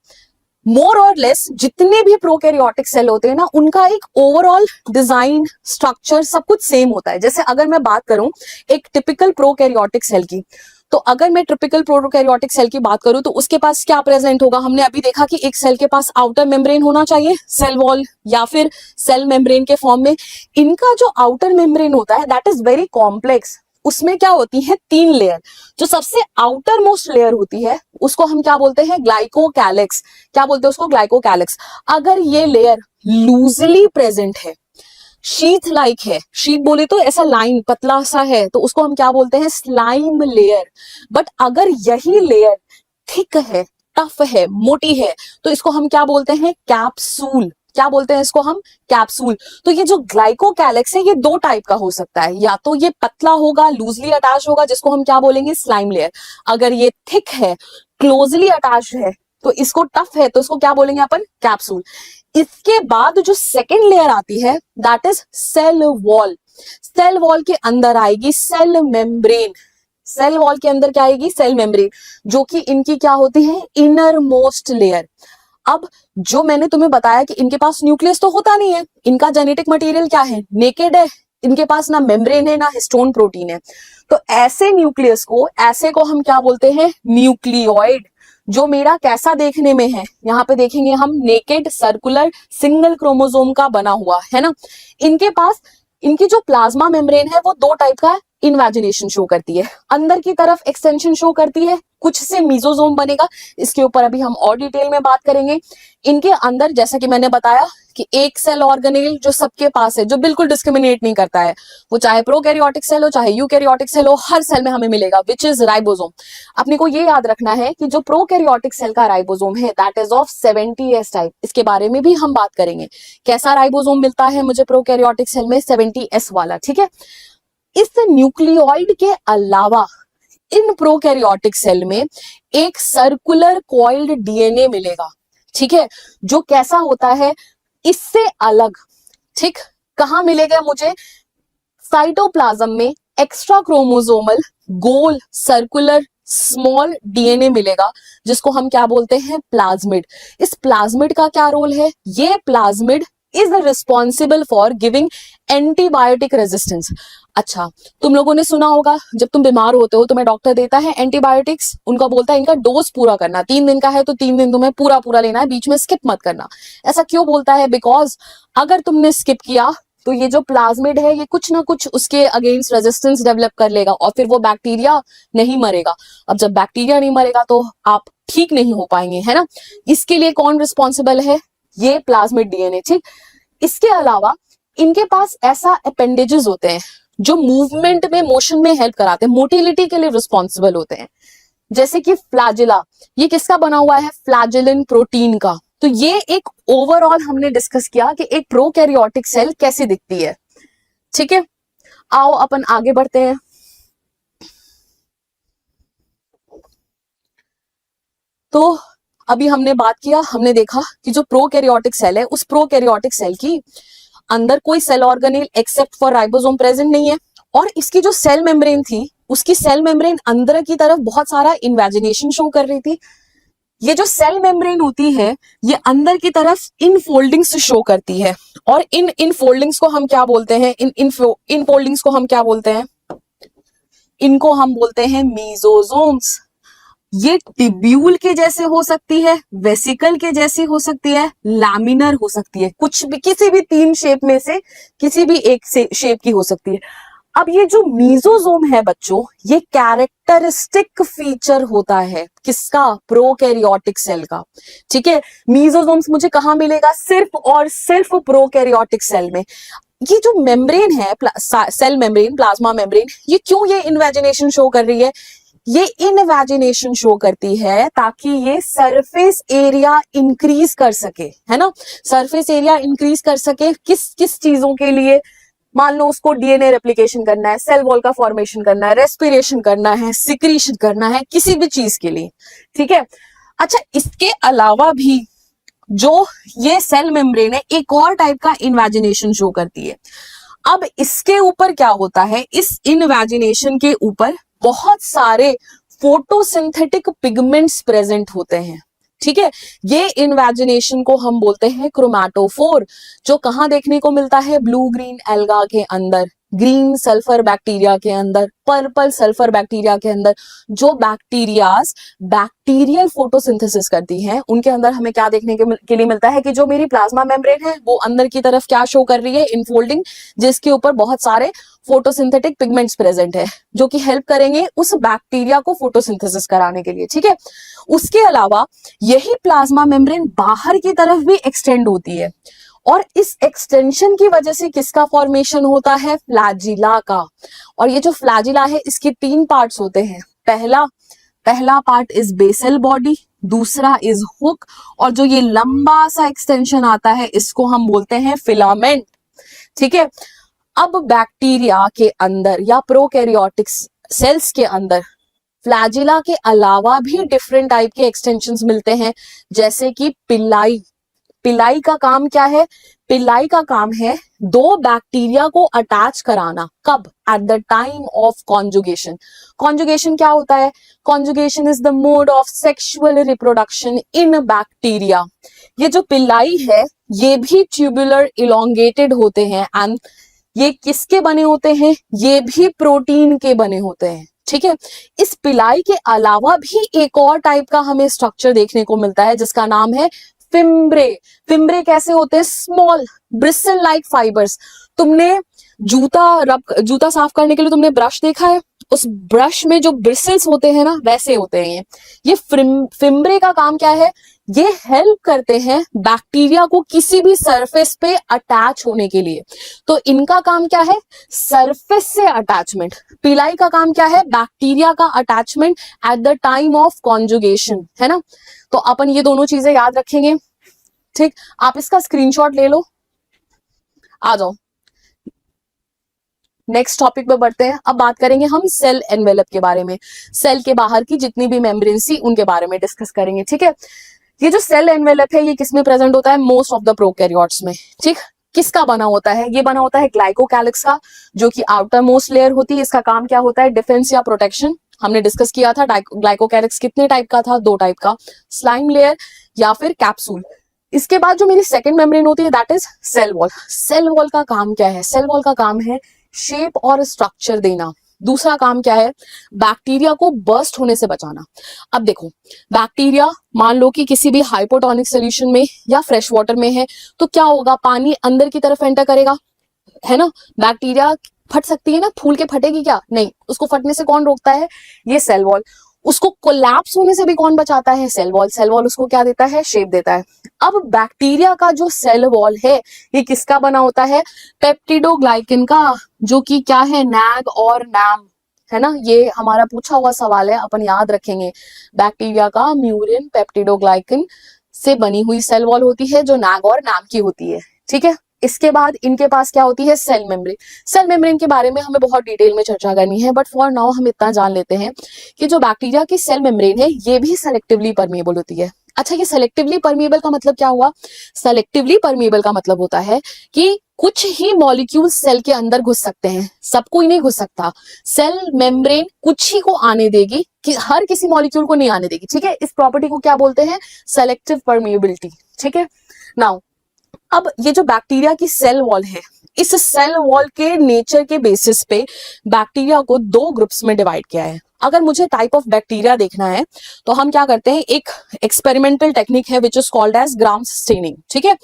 मोर और लेस जितने भी प्रोकैरियोटिक सेल होते हैं ना, उनका एक ओवरऑल डिजाइन स्ट्रक्चर सब कुछ सेम होता है। जैसे अगर मैं बात करूं एक टिपिकल प्रोकैरियोटिक सेल की, तो अगर मैं टिपिकल प्रोकैरियोटिक सेल की बात करूं तो उसके पास क्या प्रेजेंट होगा? हमने अभी देखा कि एक सेल के पास आउटर मेम्ब्रेन होना चाहिए, सेल वॉल या फिर सेल मेम्ब्रेन के फॉर्म में। इनका जो आउटर मेम्ब्रेन होता है दैट इज वेरी कॉम्प्लेक्स। उसमें क्या होती है? 3 लेयर। जो सबसे आउटर मोस्ट लेयर होती है उसको हम क्या बोलते हैं? ग्लाइकोकैलिक्स। क्या बोलते हैं उसको? ग्लाइकोकैलिक्स। अगर ये लेयर लूजली प्रेजेंट है, शीथ लाइक है, शीथ बोले तो ऐसा लाइन पतला सा है, तो उसको हम क्या बोलते हैं? Slime layer. बट अगर यही लेयर थिक है, टफ है, मोटी है, तो इसको हम क्या बोलते हैं? कैप्सूल। क्या बोलते हैं इसको हम? कैप्सूल। तो ये जो ग्लाइकोकैलिक्स है ये 2 टाइप का हो सकता है, या तो ये पतला होगा, लूजली अटैच होगा, जिसको हम क्या बोलेंगे? Slime layer. अगर ये थिक है, क्लोजली अटैच है, तो इसको टफ है, तो इसको क्या बोलेंगे अपन? कैप्सूल। इसके बाद जो सेकेंड लेयर आती है that is cell wall. Cell wall के अंदर आएगी सेल मेम्ब्रेन। सेल वॉल के अंदर क्या आएगी? सेल मेम्ब्रेन, जो कि इनकी क्या होती है? Inner most layer. अब जो मैंने तुम्हें बताया कि इनके पास न्यूक्लियस तो होता नहीं है, इनका जेनेटिक मटेरियल क्या है? नेकेड है। इनके पास ना मेम्ब्रेन है ना हिस्टोन प्रोटीन है। तो ऐसे न्यूक्लियस को, ऐसे को हम क्या बोलते हैं? न्यूक्लियोइड। जो मेरा कैसा देखने में है, यहाँ पे देखेंगे हम, नेकेड सर्कुलर सिंगल क्रोमोसोम का बना हुआ, है ना। इनके पास इनकी जो प्लाज्मा मेम्ब्रेन है वो 2 टाइप का इन्वेजिनेशन शो करती है। अंदर की तरफ एक्सटेंशन शो करती है, कुछ से मीजोजोम बनेगा। इसके ऊपर अभी हम और डिटेल में बात करेंगे। इनके अंदर जैसा कि मैंने बताया कि एक सेल ऑर्गेनेल जो सबके पास है, जो बिल्कुल डिस्क्रिमिनेट नहीं करता है, वो चाहे प्रोकैरियोटिक सेल हो चाहे यूकैरियोटिक सेल हो, हर सेल में हमें मिलेगा, विच इज राइबोसोम। अपने को ये याद रखना है कि जो प्रोकैरियोटिक सेल का राइबोसोम है that is of 70s type. इसके बारे में भी हम बात करेंगे, कैसा राइबोसोम मिलता है मुझे प्रोकैरियोटिक सेल में? 70s वाला, ठीक है। इस न्यूक्लियोइड के अलावा इन प्रोकैरियोटिक सेल में एक सर्कुलर कॉइल्ड डीएनए मिलेगा, ठीक है, जो कैसा होता है? इससे अलग, ठीक। कहां मिलेगा मुझे? साइटोप्लाज्म में एक्स्ट्रा क्रोमोसोमल गोल सर्कुलर स्मॉल डीएनए मिलेगा जिसको हम क्या बोलते हैं, प्लाज्मिड। इस प्लाज्मिड का क्या रोल है, ये plasmid is responsible for giving antibiotic resistance. अच्छा, तुम लोगों ने सुना होगा जब तुम बीमार होते हो तुम्हें डॉक्टर देता है एंटीबायोटिक्स, उनका बोलता है इनका डोज पूरा करना, 3 दिन का है तो 3 दिन तुम्हें पूरा पूरा लेना है, बीच में स्किप मत करना। ऐसा क्यों बोलता है, बिकॉज अगर तुमने स्किप किया तो ये जो प्लाज्मिड है ये कुछ ना कुछ उसके अगेंस्ट रेजिस्टेंस डेवलप कर लेगा और फिर वो बैक्टीरिया नहीं मरेगा। अब जब बैक्टीरिया नहीं मरेगा तो आप ठीक नहीं हो पाएंगे, है ना। इसके लिए कौन रिस्पॉन्सिबल है, ये प्लाज्मिड डीएनए, ठीक। इसके अलावा इनके पास ऐसा अपेंडेजेस होते हैं जो मूवमेंट में, मोशन में हेल्प कराते हैं, मोटिलिटी के लिए रिस्पॉन्सिबल होते हैं, जैसे कि फ्लैजिला। ये किसका बना हुआ है, फ्लैजिलिन प्रोटीन का। तो ये एक ओवरऑल हमने डिस्कस किया कि एक प्रोकैरियोटिक सेल कैसी दिखती है, ठीक है। आओ अपन आगे बढ़ते हैं। तो अभी हमने बात किया, हमने देखा कि जो प्रोकैरियोटिक सेल है उस प्रोकैरियोटिक सेल की अंदर कोई cell organelle except for ribosome present नहीं है, और इसकी जो सेल मेम्ब्रेन थी उसकी सेल मेम्ब्रेन अंदर की तरफ बहुत सारा इन्वेजिनेशन शो कर रही थी। ये जो सेल मेम्ब्रेन होती है ये अंदर की तरफ इन फोल्डिंग्स शो करती है, और इन फोल्डिंग्स को हम क्या बोलते हैं, इन फोल्डिंग्स को हम क्या बोलते हैं, इनको हम बोलते हैं मीजोजोम्स। ये टिब्यूल के जैसे हो सकती है, वेसिकल के जैसी हो सकती है, लैमिनर हो सकती है, कुछ भी, किसी भी 3 शेप में से किसी भी एक से शेप की हो सकती है। अब ये जो मीजोजोम है बच्चों, ये कैरेक्टरिस्टिक फीचर होता है किसका, प्रोकैरियोटिक सेल का, ठीक है। मीजोजोम्स मुझे कहां मिलेगा, सिर्फ और सिर्फ प्रोकैरियोटिक सेल में। ये जो मेम्ब्रेन है, सेल मेम्ब्रेन, प्लाज्मा मेम्ब्रेन, ये क्यों ये इन्वेजिनेशन शो कर रही है, ये इनवेजिनेशन शो करती है ताकि ये सरफेस एरिया इंक्रीज कर सके, है ना। सरफेस एरिया इंक्रीज कर सके किस किस चीजों के लिए, मान लो उसको डीएनए रेप्लिकेशन करना है, सेल वॉल का फॉर्मेशन करना है, रेस्पिरेशन करना है, सिक्रीशन करना है, किसी भी चीज के लिए, ठीक है। अच्छा, इसके अलावा भी जो ये सेल मेम्ब्रेन है एक और टाइप का इन्वेजिनेशन शो करती है। अब इसके ऊपर क्या होता है, इस इन्वेजिनेशन के ऊपर बहुत सारे फोटोसिंथेटिक पिगमेंट्स प्रेजेंट होते हैं, ठीक है। ये इन्वेजिनेशन को हम बोलते हैं क्रोमैटोफोर, जो कहां देखने को मिलता है, ब्लू ग्रीन एल्गा के अंदर, ग्रीन सल्फर बैक्टीरिया के अंदर, पर्पल सल्फर बैक्टीरिया के अंदर। जो बैक्टीरियाज बैक्टीरियल फोटोसिंथेसिस करती हैं उनके अंदर हमें क्या देखने के लिए मिलता है कि जो मेरी प्लाज्मा मेम्ब्रेन है वो अंदर की तरफ क्या शो कर रही है, इनफोल्डिंग, जिसके ऊपर बहुत सारे फोटोसिंथेटिक पिगमेंट्स प्रेजेंट है जो कि हेल्प करेंगे उस बैक्टीरिया को फोटोसिंथेसिस कराने के लिए, ठीक है। उसके अलावा यही प्लाज्मा मेम्ब्रेन बाहर की तरफ भी एक्सटेंड होती है, और इस एक्सटेंशन की वजह से किसका फॉर्मेशन होता है, फ्लैजिला का। और ये जो फ्लैजिला है इसके 3 पार्ट्स होते हैं। पहला पार्ट इज बेसल बॉडी, दूसरा इज हुक, और जो ये लंबा सा एक्सटेंशन आता है इसको हम बोलते हैं फिलामेंट, ठीक है। अब बैक्टीरिया के अंदर या प्रोकैरियोटिक सेल्स के अंदर फ्लैजिला के अलावा भी डिफरेंट टाइप के एक्सटेंशंस मिलते हैं, जैसे कि पिलाई। पिलाई का काम क्या है, पिलाई का काम है 2 बैक्टीरिया को अटैच कराना, कब, at the time of conjugation. Conjugation क्या होता है, conjugation is the mode of sexual reproduction in bacteria. ये जो पिलाई है ये भी ट्यूबुलर इलोंगेटेड होते हैं, एंड ये किसके बने होते हैं, ये भी प्रोटीन के बने होते हैं, ठीक है। इस पिलाई के अलावा भी एक और टाइप का हमें स्ट्रक्चर देखने को मिलता है जिसका नाम है फिम्ब्रे। फिम्ब्रे कैसे होते हैं, स्मॉल ब्रिसल लाइक फाइबर्स। तुमने जूता साफ करने के लिए तुमने ब्रश देखा है, उस ब्रश में जो ब्रिसल्स होते हैं ना वैसे होते हैं ये फिम्ब्रे का काम क्या है, ये हेल्प करते हैं बैक्टीरिया को किसी भी सरफेस पे अटैच होने के लिए। तो इनका काम क्या है, सरफेस से अटैचमेंट। पिलाई का काम क्या है, बैक्टीरिया का attachment at the time of conjugation, है ना। तो अपन ये दोनों चीजें याद रखेंगे, ठीक। आप इसका स्क्रीनशॉट ले लो, आ जाओ। नेक्स्ट टॉपिक पे बढ़ते हैं। अब बात करेंगे हम सेल एनवेलप के बारे में, सेल के बाहर की जितनी भी मेम्ब्रेन्स थी उनके बारे में डिस्कस करेंगे, ठीक है। ये जो सेल एनवेलप है ये किसमें प्रेजेंट होता है, मोस्ट ऑफ द प्रोकैरियोट्स में, ठीक। किसका बना होता है, ये बना होता है ग्लाइकोकैलिक्स का, जो कि आउटर मोस्ट लेयर होती है। इसका काम क्या होता है, डिफेंस या प्रोटेक्शन। हमने डिस्कस किया था ग्लाइकोकैलिक्स कितने टाइप का था, 2 टाइप का, स्लाइम लेयर या फिर कैप्सूल। इसके बाद जो मेरी सेकेंड मेम्ब्रेन होती है that is cell wall. Cell wall का काम क्या है? सेल वॉल का काम है शेप और स्ट्रक्चर देना। दूसरा काम क्या है? बैक्टीरिया को बर्स्ट होने से बचाना। अब देखो, बैक्टीरिया मान लो कि किसी भी हाइपोटोनिक सोल्यूशन में या फ्रेश वाटर में है, तो क्या होगा? पानी अंदर की तरफ एंटर करेगा, है ना। बैक्टीरिया फट सकती है ना, फूल के फटेगी क्या? नहीं, उसको फटने से कौन रोकता है? ये सेल वॉल। उसको कोलैप्स होने से भी कौन बचाता है? Cell wall. सेल वॉल उसको क्या देता है? शेप देता है। अब बैक्टीरिया का जो सेल वॉल है ये किसका बना होता है? पेप्टिडोग्लाइकिन का, जो कि क्या है? नैग और नैम, है ना। ये हमारा पूछा हुआ सवाल है, अपन याद रखेंगे। बैक्टीरिया का म्यूरिन पेप्टिडोग्लाइकिन से बनी हुई सेल वॉल होती है जो नैग और नैम की होती है, ठीक है। इसके बाद इनके पास क्या होती है? Cell membrane. सेल मेम्ब्रेन के बारे में हमें बहुत डिटेल में चर्चा करनी है, बट फॉर नाउ हम इतना जान लेते हैं कि जो बैक्टीरिया की सेल मेम्ब्रेन है ये भी सेलेक्टिवली परमिएबल होती है। अच्छा, ये सेलेक्टिवली परमिएबल का मतलब क्या हुआ? सेलेक्टिवली परमिएबल का मतलब होता है कि कुछ ही मॉलिक्यूल सेल के अंदर घुस सकते हैं, सब कोई नहीं घुस सकता। सेल मेम्ब्रेन कुछ ही को आने देगी, कि हर किसी मॉलिक्यूल को नहीं आने देगी, ठीक है। इस प्रॉपर्टी को क्या बोलते हैं? सेलेक्टिव परमिएबिलिटी, ठीक है। नाउ अब ये जो बैक्टीरिया की सेल वॉल है, इस सेल वॉल के नेचर के बेसिस पे बैक्टीरिया को 2 ग्रुप्स में डिवाइड किया है। अगर मुझे टाइप ऑफ बैक्टीरिया देखना है तो हम क्या करते हैं, एक एक्सपेरिमेंटल टेक्निक है which is called as Gram staining, ठीक है।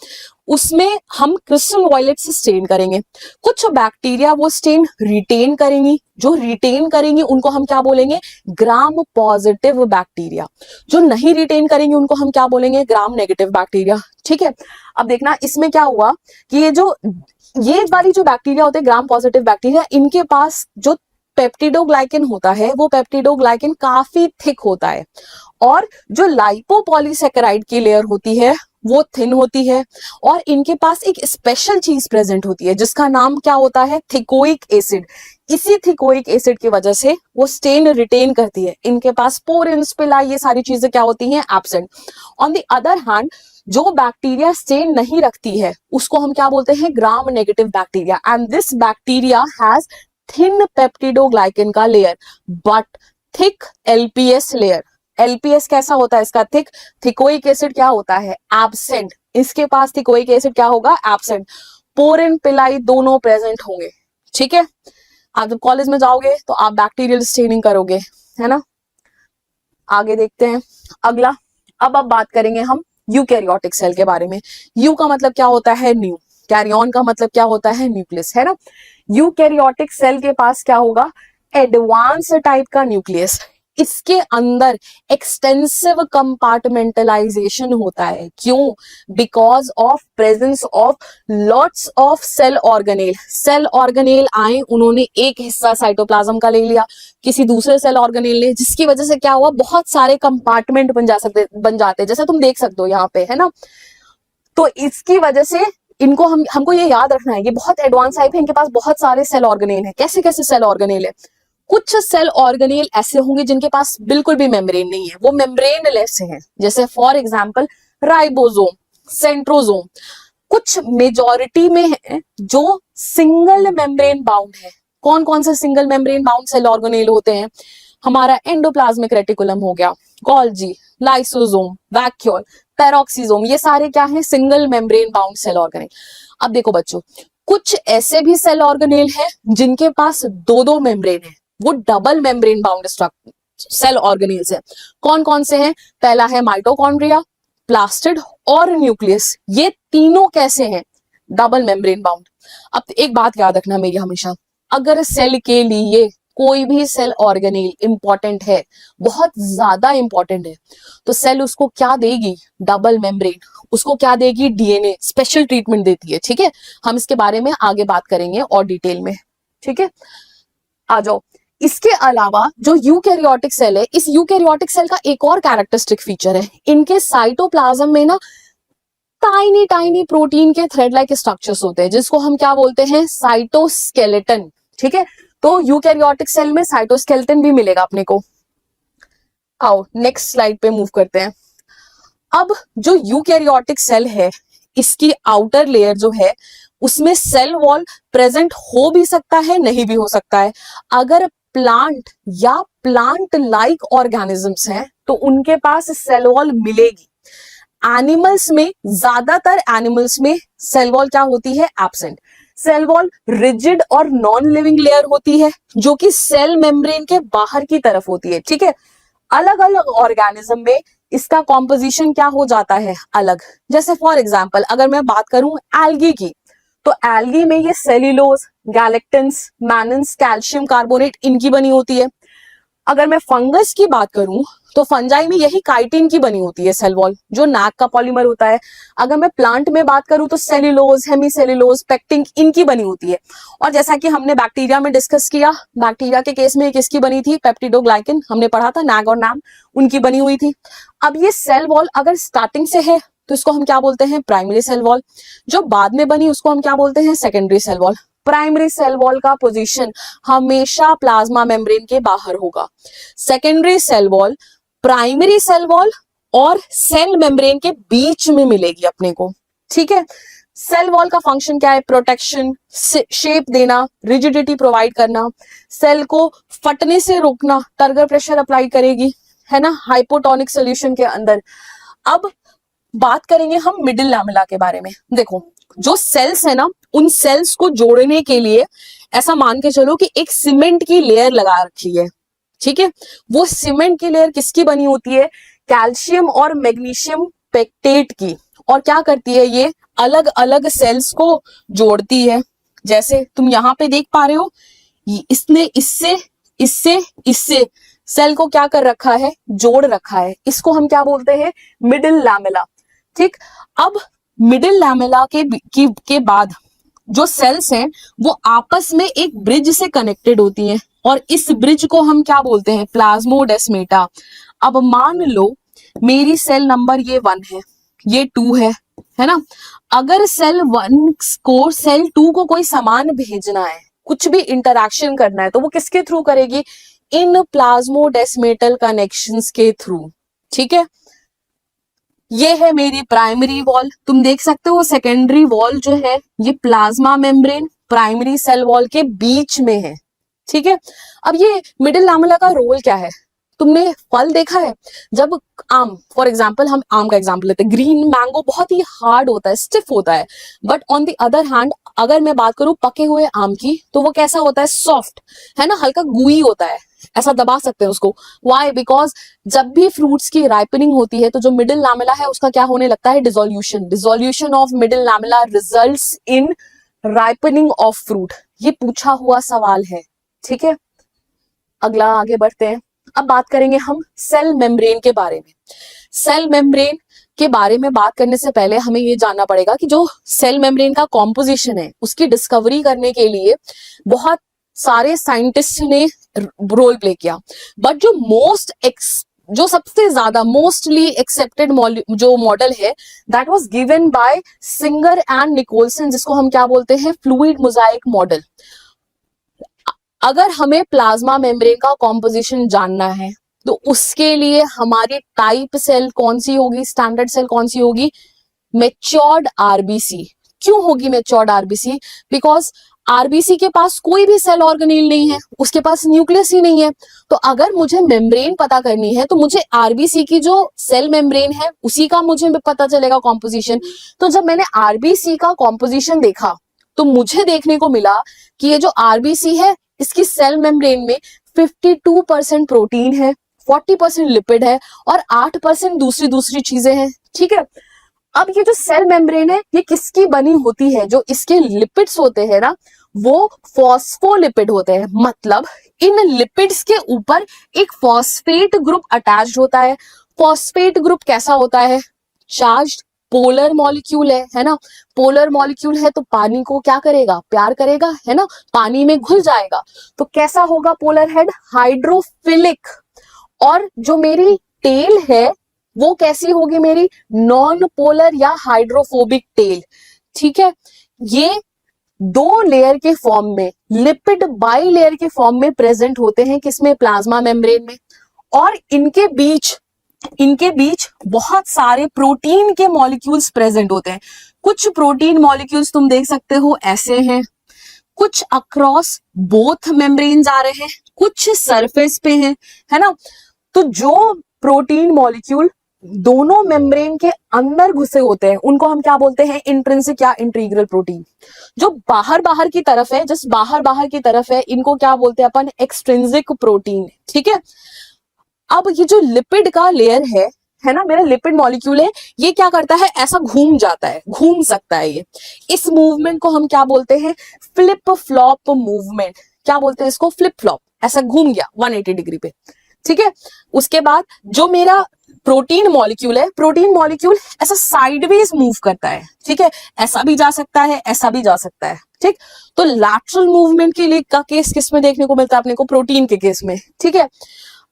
उसमें हम क्रिस्टल वॉयलेट से स्टेन करेंगे। कुछ बैक्टीरिया वो स्टेन रिटेन करेंगी, जो रिटेन करेंगी उनको हम क्या बोलेंगे? Gram positive bacteria. जो नहीं रिटेन करेंगे उनको हम क्या बोलेंगे? ग्राम नेगेटिव बैक्टीरिया, ठीक है। अब देखना इसमें क्या हुआ कि ये वाली जो बैक्टीरिया होते हैं ग्राम पॉजिटिव बैक्टीरिया, इनके पास जो पेप्टिडोग्लाइकिन होता है वो पेप्टिडोग्लाइकिन काफी थिक होता है, और जो लाइपोपॉलीसेकेराइड की लेयर होती है वो थिन होती है, और इनके पास एक स्पेशल चीज प्रेजेंट होती है जिसका नाम क्या होता है? थिकोइक एसिड। इसी थिकोइक एसिड की वजह से वो स्टेन रिटेन करती है। इनके पास पोरिन, स्पिला, ये सारी चीजें क्या होती हैं? Absent. On the other hand जो बैक्टीरिया स्टेन नहीं रखती है उसको हम क्या बोलते हैं? Gram negative bacteria. And this bacteria has thin peptidoglycan का layer but thick LPS layer. LPS कैसा होता है इसका? थिक। थिकोइक एसिड क्या होता है? एब्सेंट। इसके पास थिकोइक एसिड क्या होगा? एब्सेंट। पोरिन, पिलाई दोनों प्रेजेंट होंगे, ठीक है। आप जब कॉलेज में जाओगे तो आप बैक्टीरियल स्टेनिंग करोगे, है ना। आगे देखते हैं अगला। अब बात करेंगे हम यूकैरियोटिक सेल के बारे में। यू का मतलब क्या होता है? न्यू। कैरियन का मतलब क्या होता है? न्यूक्लियस, है ना। यूकैरियोटिक सेल के पास क्या होगा? एडवांस टाइप का न्यूक्लियस। इसके अंदर एक्सटेंसिव कंपार्टमेंटलाइजेशन होता है। क्यों? Because of presence of lots of cell organelle. Cell organelle आए, उन्होंने एक हिस्सा साइटोप्लाज्म का ले लिया, किसी दूसरे सेल ऑर्गेनेल ने, जिसकी वजह से क्या हुआ? बहुत सारे कंपार्टमेंट बन जाते, जैसे तुम देख सकते हो यहाँ पे, है ना। तो इसकी वजह से इनको हमको ये याद रखना है, ये बहुत एडवांस टाइप है, इनके पास बहुत सारे सेल ऑर्गेनेल है। कैसे कैसे सेल ऑर्गेनेल है? कुछ सेल ऑर्गेनेल ऐसे होंगे जिनके पास बिल्कुल भी मेम्ब्रेन नहीं है, वो मेम्ब्रेन लेस है, जैसे फॉर एग्जांपल राइबोसोम, सेंट्रोसोम। कुछ मेजॉरिटी में है जो सिंगल मेम्ब्रेन बाउंड है। कौन कौन से single membrane bound cell organelle होते हैं? हमारा एंडोप्लाज्मिक रेटिकुलम हो गया, गोल्जी, लाइसोसोम, वैक्यूल, पेरोक्सीसोम, ये सारे क्या हैं? Single membrane bound cell organelle. अब देखो बच्चों, कुछ ऐसे भी सेल ऑर्गेनेल है जिनके पास 2-2 मेम्ब्रेन है, वो double membrane bound cell organelles है। कौन कौन से हैं? पहला है माइटोकॉन्ड्रिया, प्लास्टिड और न्यूक्लियस। ये तीनों कैसे हैं? Double membrane bound. अब एक बात याद रखना मेरी हमेशा, अगर सेल के लिए कोई भी सेल ऑर्गेनेल इंपॉर्टेंट है, बहुत ज्यादा इंपॉर्टेंट है, तो सेल उसको क्या देगी? Double membrane. उसको क्या देगी? डीएनए स्पेशल ट्रीटमेंट देती है, ठीक है। हम इसके बारे में आगे बात करेंगे और डिटेल में, ठीक है। आ जाओ, इसके अलावा जो यूकैरियोटिक सेल है, इस यूकैरियोटिक सेल का एक और कैरेक्टरिस्टिक फीचर है, इनके साइटोप्लाज्म में ना टाइनी टाइनी प्रोटीन के थ्रेड लाइक स्ट्रक्चर्स होते हैं, जिसको हम क्या बोलते हैं? साइटोस्केलेटन, ठीक है। तो यूकैरियोटिक सेल में साइटोस्केलेटन भी मिलेगा अपने को। आओ नेक्स्ट स्लाइड पे मूव करते हैं। अब जो यूकैरियोटिक सेल है, इसकी आउटर लेयर जो है उसमें सेल वॉल प्रेजेंट हो भी सकता है, नहीं भी हो सकता है। अगर प्लांट या प्लांट लाइक ऑर्गेनिजम्स हैं तो उनके पास सेल वॉल मिलेगी। एनिमल्स में, ज्यादातर एनिमल्स में सेल वॉल क्या होती है? एब्सेंट। सेल वॉल रिजिड और नॉन लिविंग लेयर होती है जो कि सेल मेम्ब्रेन के बाहर की तरफ होती है, ठीक है। अलग अलग ऑर्गेनिज्म में इसका कॉम्पोजिशन क्या हो जाता है? अलग। जैसे फॉर एग्जांपल अगर मैं बात करूं एल्गी की, तो एल्गी में ये सेल्यूलोज, गैलेक्टिन्स, मैनन्स, कैल्शियम कार्बोनेट इनकी बनी होती है। अगर मैं फंगस की बात करूं तो फंजाई में यही काइटिन की बनी होती है सेल वॉल, जो नैक का पॉलीमर होता है। अगर मैं प्लांट में बात करूं तो सेल्यूलोज, हेमीसेल्यूलोज, पेक्टिन इनकी बनी होती है। और जैसा कि हमने बैक्टीरिया में डिस्कस किया, बैक्टीरिया के केस में किसकी बनी थी? पेप्टिडोग्लाइकन, हमने पढ़ा था नैग और नैम, उनकी बनी हुई थी। अब ये सेल वॉल अगर स्टार्टिंग से है तो इसको हम क्या बोलते हैं? Primary cell wall. जो बाद में बनी उसको हम क्या बोलते हैं? Secondary cell wall. Primary cell wall का पोजीशन हमेशा प्लाज्मा मेम्ब्रेन के बाहर होगा। Secondary cell wall primary cell wall और सेल मेम्ब्रेन के बीच में मिलेगी अपने को, ठीक है। सेल वॉल का फंक्शन क्या है? प्रोटेक्शन, शेप देना, रिजिडिटी प्रोवाइड करना, सेल को फटने से रोकना, टर्गर प्रेशर अप्लाई करेगी, है ना, हाइपोटोनिक सॉल्यूशन के अंदर। अब बात करेंगे हम मिडिल लैमेला के बारे में। देखो, जो सेल्स है ना, उन सेल्स को जोड़ने के लिए ऐसा मान के चलो कि एक सीमेंट की लेयर लगा रखी है, ठीक है। वो सीमेंट की लेयर किसकी बनी होती है? कैल्शियम और मैग्नीशियम पेक्टेट की। और क्या करती है? ये अलग अलग सेल्स को जोड़ती है। जैसे तुम यहाँ पे देख पा रहे हो, इसने इससे इससे इससे सेल को क्या कर रखा है? जोड़ रखा है। इसको हम क्या बोलते हैं? मिडिल लैमेला, ठीक। अब मिडिल लैमेला के बाद जो सेल्स हैं वो आपस में एक ब्रिज से कनेक्टेड होती हैं और इस ब्रिज को हम क्या बोलते हैं? प्लाज्मोडेस्मेटा। अब मान लो मेरी सेल नंबर ये 1 है, ये 2 है ना। अगर सेल 1 को सेल 2 को कोई सामान भेजना है, कुछ भी इंटरैक्शन करना है, तो वो किसके थ्रू करेगी? इन प्लाज्मोडेस्मेटल कनेक्शंस के थ्रू, ठीक है। ये है मेरी प्राइमरी वॉल। तुम देख सकते हो सेकेंडरी वॉल जो है ये plasma membrane primary cell wall के बीच में है, ठीक है। अब ये मिडिल लैमेला का रोल क्या है? तुमने फल देखा है? जब आम, फॉर एग्जाम्पल हम आम का एग्जाम्पल लेते हैं, ग्रीन मैंगो बहुत ही हार्ड होता है, स्टिफ होता है। But on the other hand अगर मैं बात करूं पके हुए आम की, तो वो कैसा होता है? सॉफ्ट, है ना, हल्का गुई होता है, ऐसा दबा सकते हैं उसको। वाई? बिकॉज जब भी फ्रूट्स की राइपनिंग होती है तो जो मिडिल लैमेला है उसका क्या होने लगता है? Dissolution. Dissolution of middle lamella results in ripening of fruit. ये पूछा हुआ सवाल है, ठीक है। अगला आगे बढ़ते हैं। अब बात करेंगे हम सेल मेम्ब्रेन के बारे में। सेल मेम्ब्रेन के बारे में बात करने से पहले हमें ये जानना पड़ेगा कि जो सेल मेम्ब्रेन का कॉम्पोजिशन है उसकी डिस्कवरी करने के लिए बहुत सारे साइंटिस्ट ने रोल प्ले किया। बट जो सबसे ज्यादा मोस्टली एक्सेप्टेड जो मॉडल है that was given by Singer and Nicolson, जिसको हम क्या बोलते हैं? Fluid mosaic model. अगर हमें प्लाज्मा मेम्ब्रेन का कॉम्पोजिशन जानना है तो उसके लिए हमारी टाइप सेल कौन सी होगी? स्टैंडर्ड सेल कौन सी होगी? Matured RBC. क्यों होगी मैच्योर्ड आरबीसी? बिकॉज आरबीसी के पास कोई भी सेल ऑर्गेनेल नहीं है, उसके पास न्यूक्लियस ही नहीं है। तो अगर मुझे मेम्ब्रेन पता करनी है तो मुझे आरबीसी की जो सेल मेम्ब्रेन है उसी का मुझे पता चलेगा कॉम्पोजिशन। तो जब मैंने आरबीसी का कॉम्पोजिशन देखा तो मुझे देखने को मिला कि ये जो आरबीसी है इसकी सेल मेम्ब्रेन में 52% प्रोटीन है, 40% लिपिड है और 8% दूसरी चीजें हैं, ठीक है। अब ये जो सेल मेम्ब्रेन है ये किसकी बनी होती है? जो इसके लिपिड्स होते हैं ना वो फॉस्फोलिपिड होते हैं। मतलब इन लिपिड्स के ऊपर एक फॉस्फेट ग्रुप अटैच्ड होता है। फॉस्फेट ग्रुप कैसा होता है? चार्ज्ड पोलर मॉलिक्यूल है ना। पोलर मॉलिक्यूल है तो पानी को क्या करेगा? प्यार करेगा, है ना, पानी में घुल जाएगा। तो कैसा होगा पोलर हेड? हाइड्रोफिलिक। और जो मेरी टेल है वो कैसी होगी? मेरी नॉन पोलर या हाइड्रोफोबिक टेल, ठीक है। ये 2 लेयर के फॉर्म में, लिपिड बाई लेयर के फॉर्म में प्रेजेंट होते हैं, किसमें? प्लाज्मा मेम्ब्रेन में। और इनके बीच बहुत सारे प्रोटीन के मॉलिक्यूल्स प्रेजेंट होते हैं। कुछ प्रोटीन मॉलिक्यूल्स तुम देख सकते हो ऐसे हैं, कुछ अक्रॉस बोथ मेम्ब्रेन्स आ रहे हैं, कुछ सरफेस पे हैं, है ना। तो जो प्रोटीन मॉलिक्यूल दोनों मेम्ब्रेन के अंदर घुसे होते हैं उनको हम क्या बोलते हैं, इंट्रिंसिक या इंटीग्रल प्रोटीन। जो बाहर बाहर की तरफ है, जस्ट बाहर बाहर की तरफ है, इनको क्या बोलते हैं अपन, एक्सट्रिंसिक प्रोटीन। ठीक है। अब ये जो लिपिड का लेयर है ना, मेरा लिपिड मॉलिक्यूल है, ये क्या करता है, ऐसा घूम जाता है, घूम सकता है ये। इस मूवमेंट को हम क्या बोलते हैं, फ्लिप फ्लॉप मूवमेंट। क्या बोलते हैं इसको, फ्लिप फ्लॉप, ऐसा घूम गया 180 डिग्री पे। ठीक है। उसके बाद जो मेरा प्रोटीन मॉलिक्यूल है, प्रोटीन मॉलिक्यूल ऐसा साइडवेज मूव करता है। ठीक है, ऐसा भी जा सकता है, ऐसा भी जा सकता है। ठीक। तो लैटरल मूवमेंट के लिए का केस किस में देखने को मिलता है अपने को, प्रोटीन के केस में। ठीक है।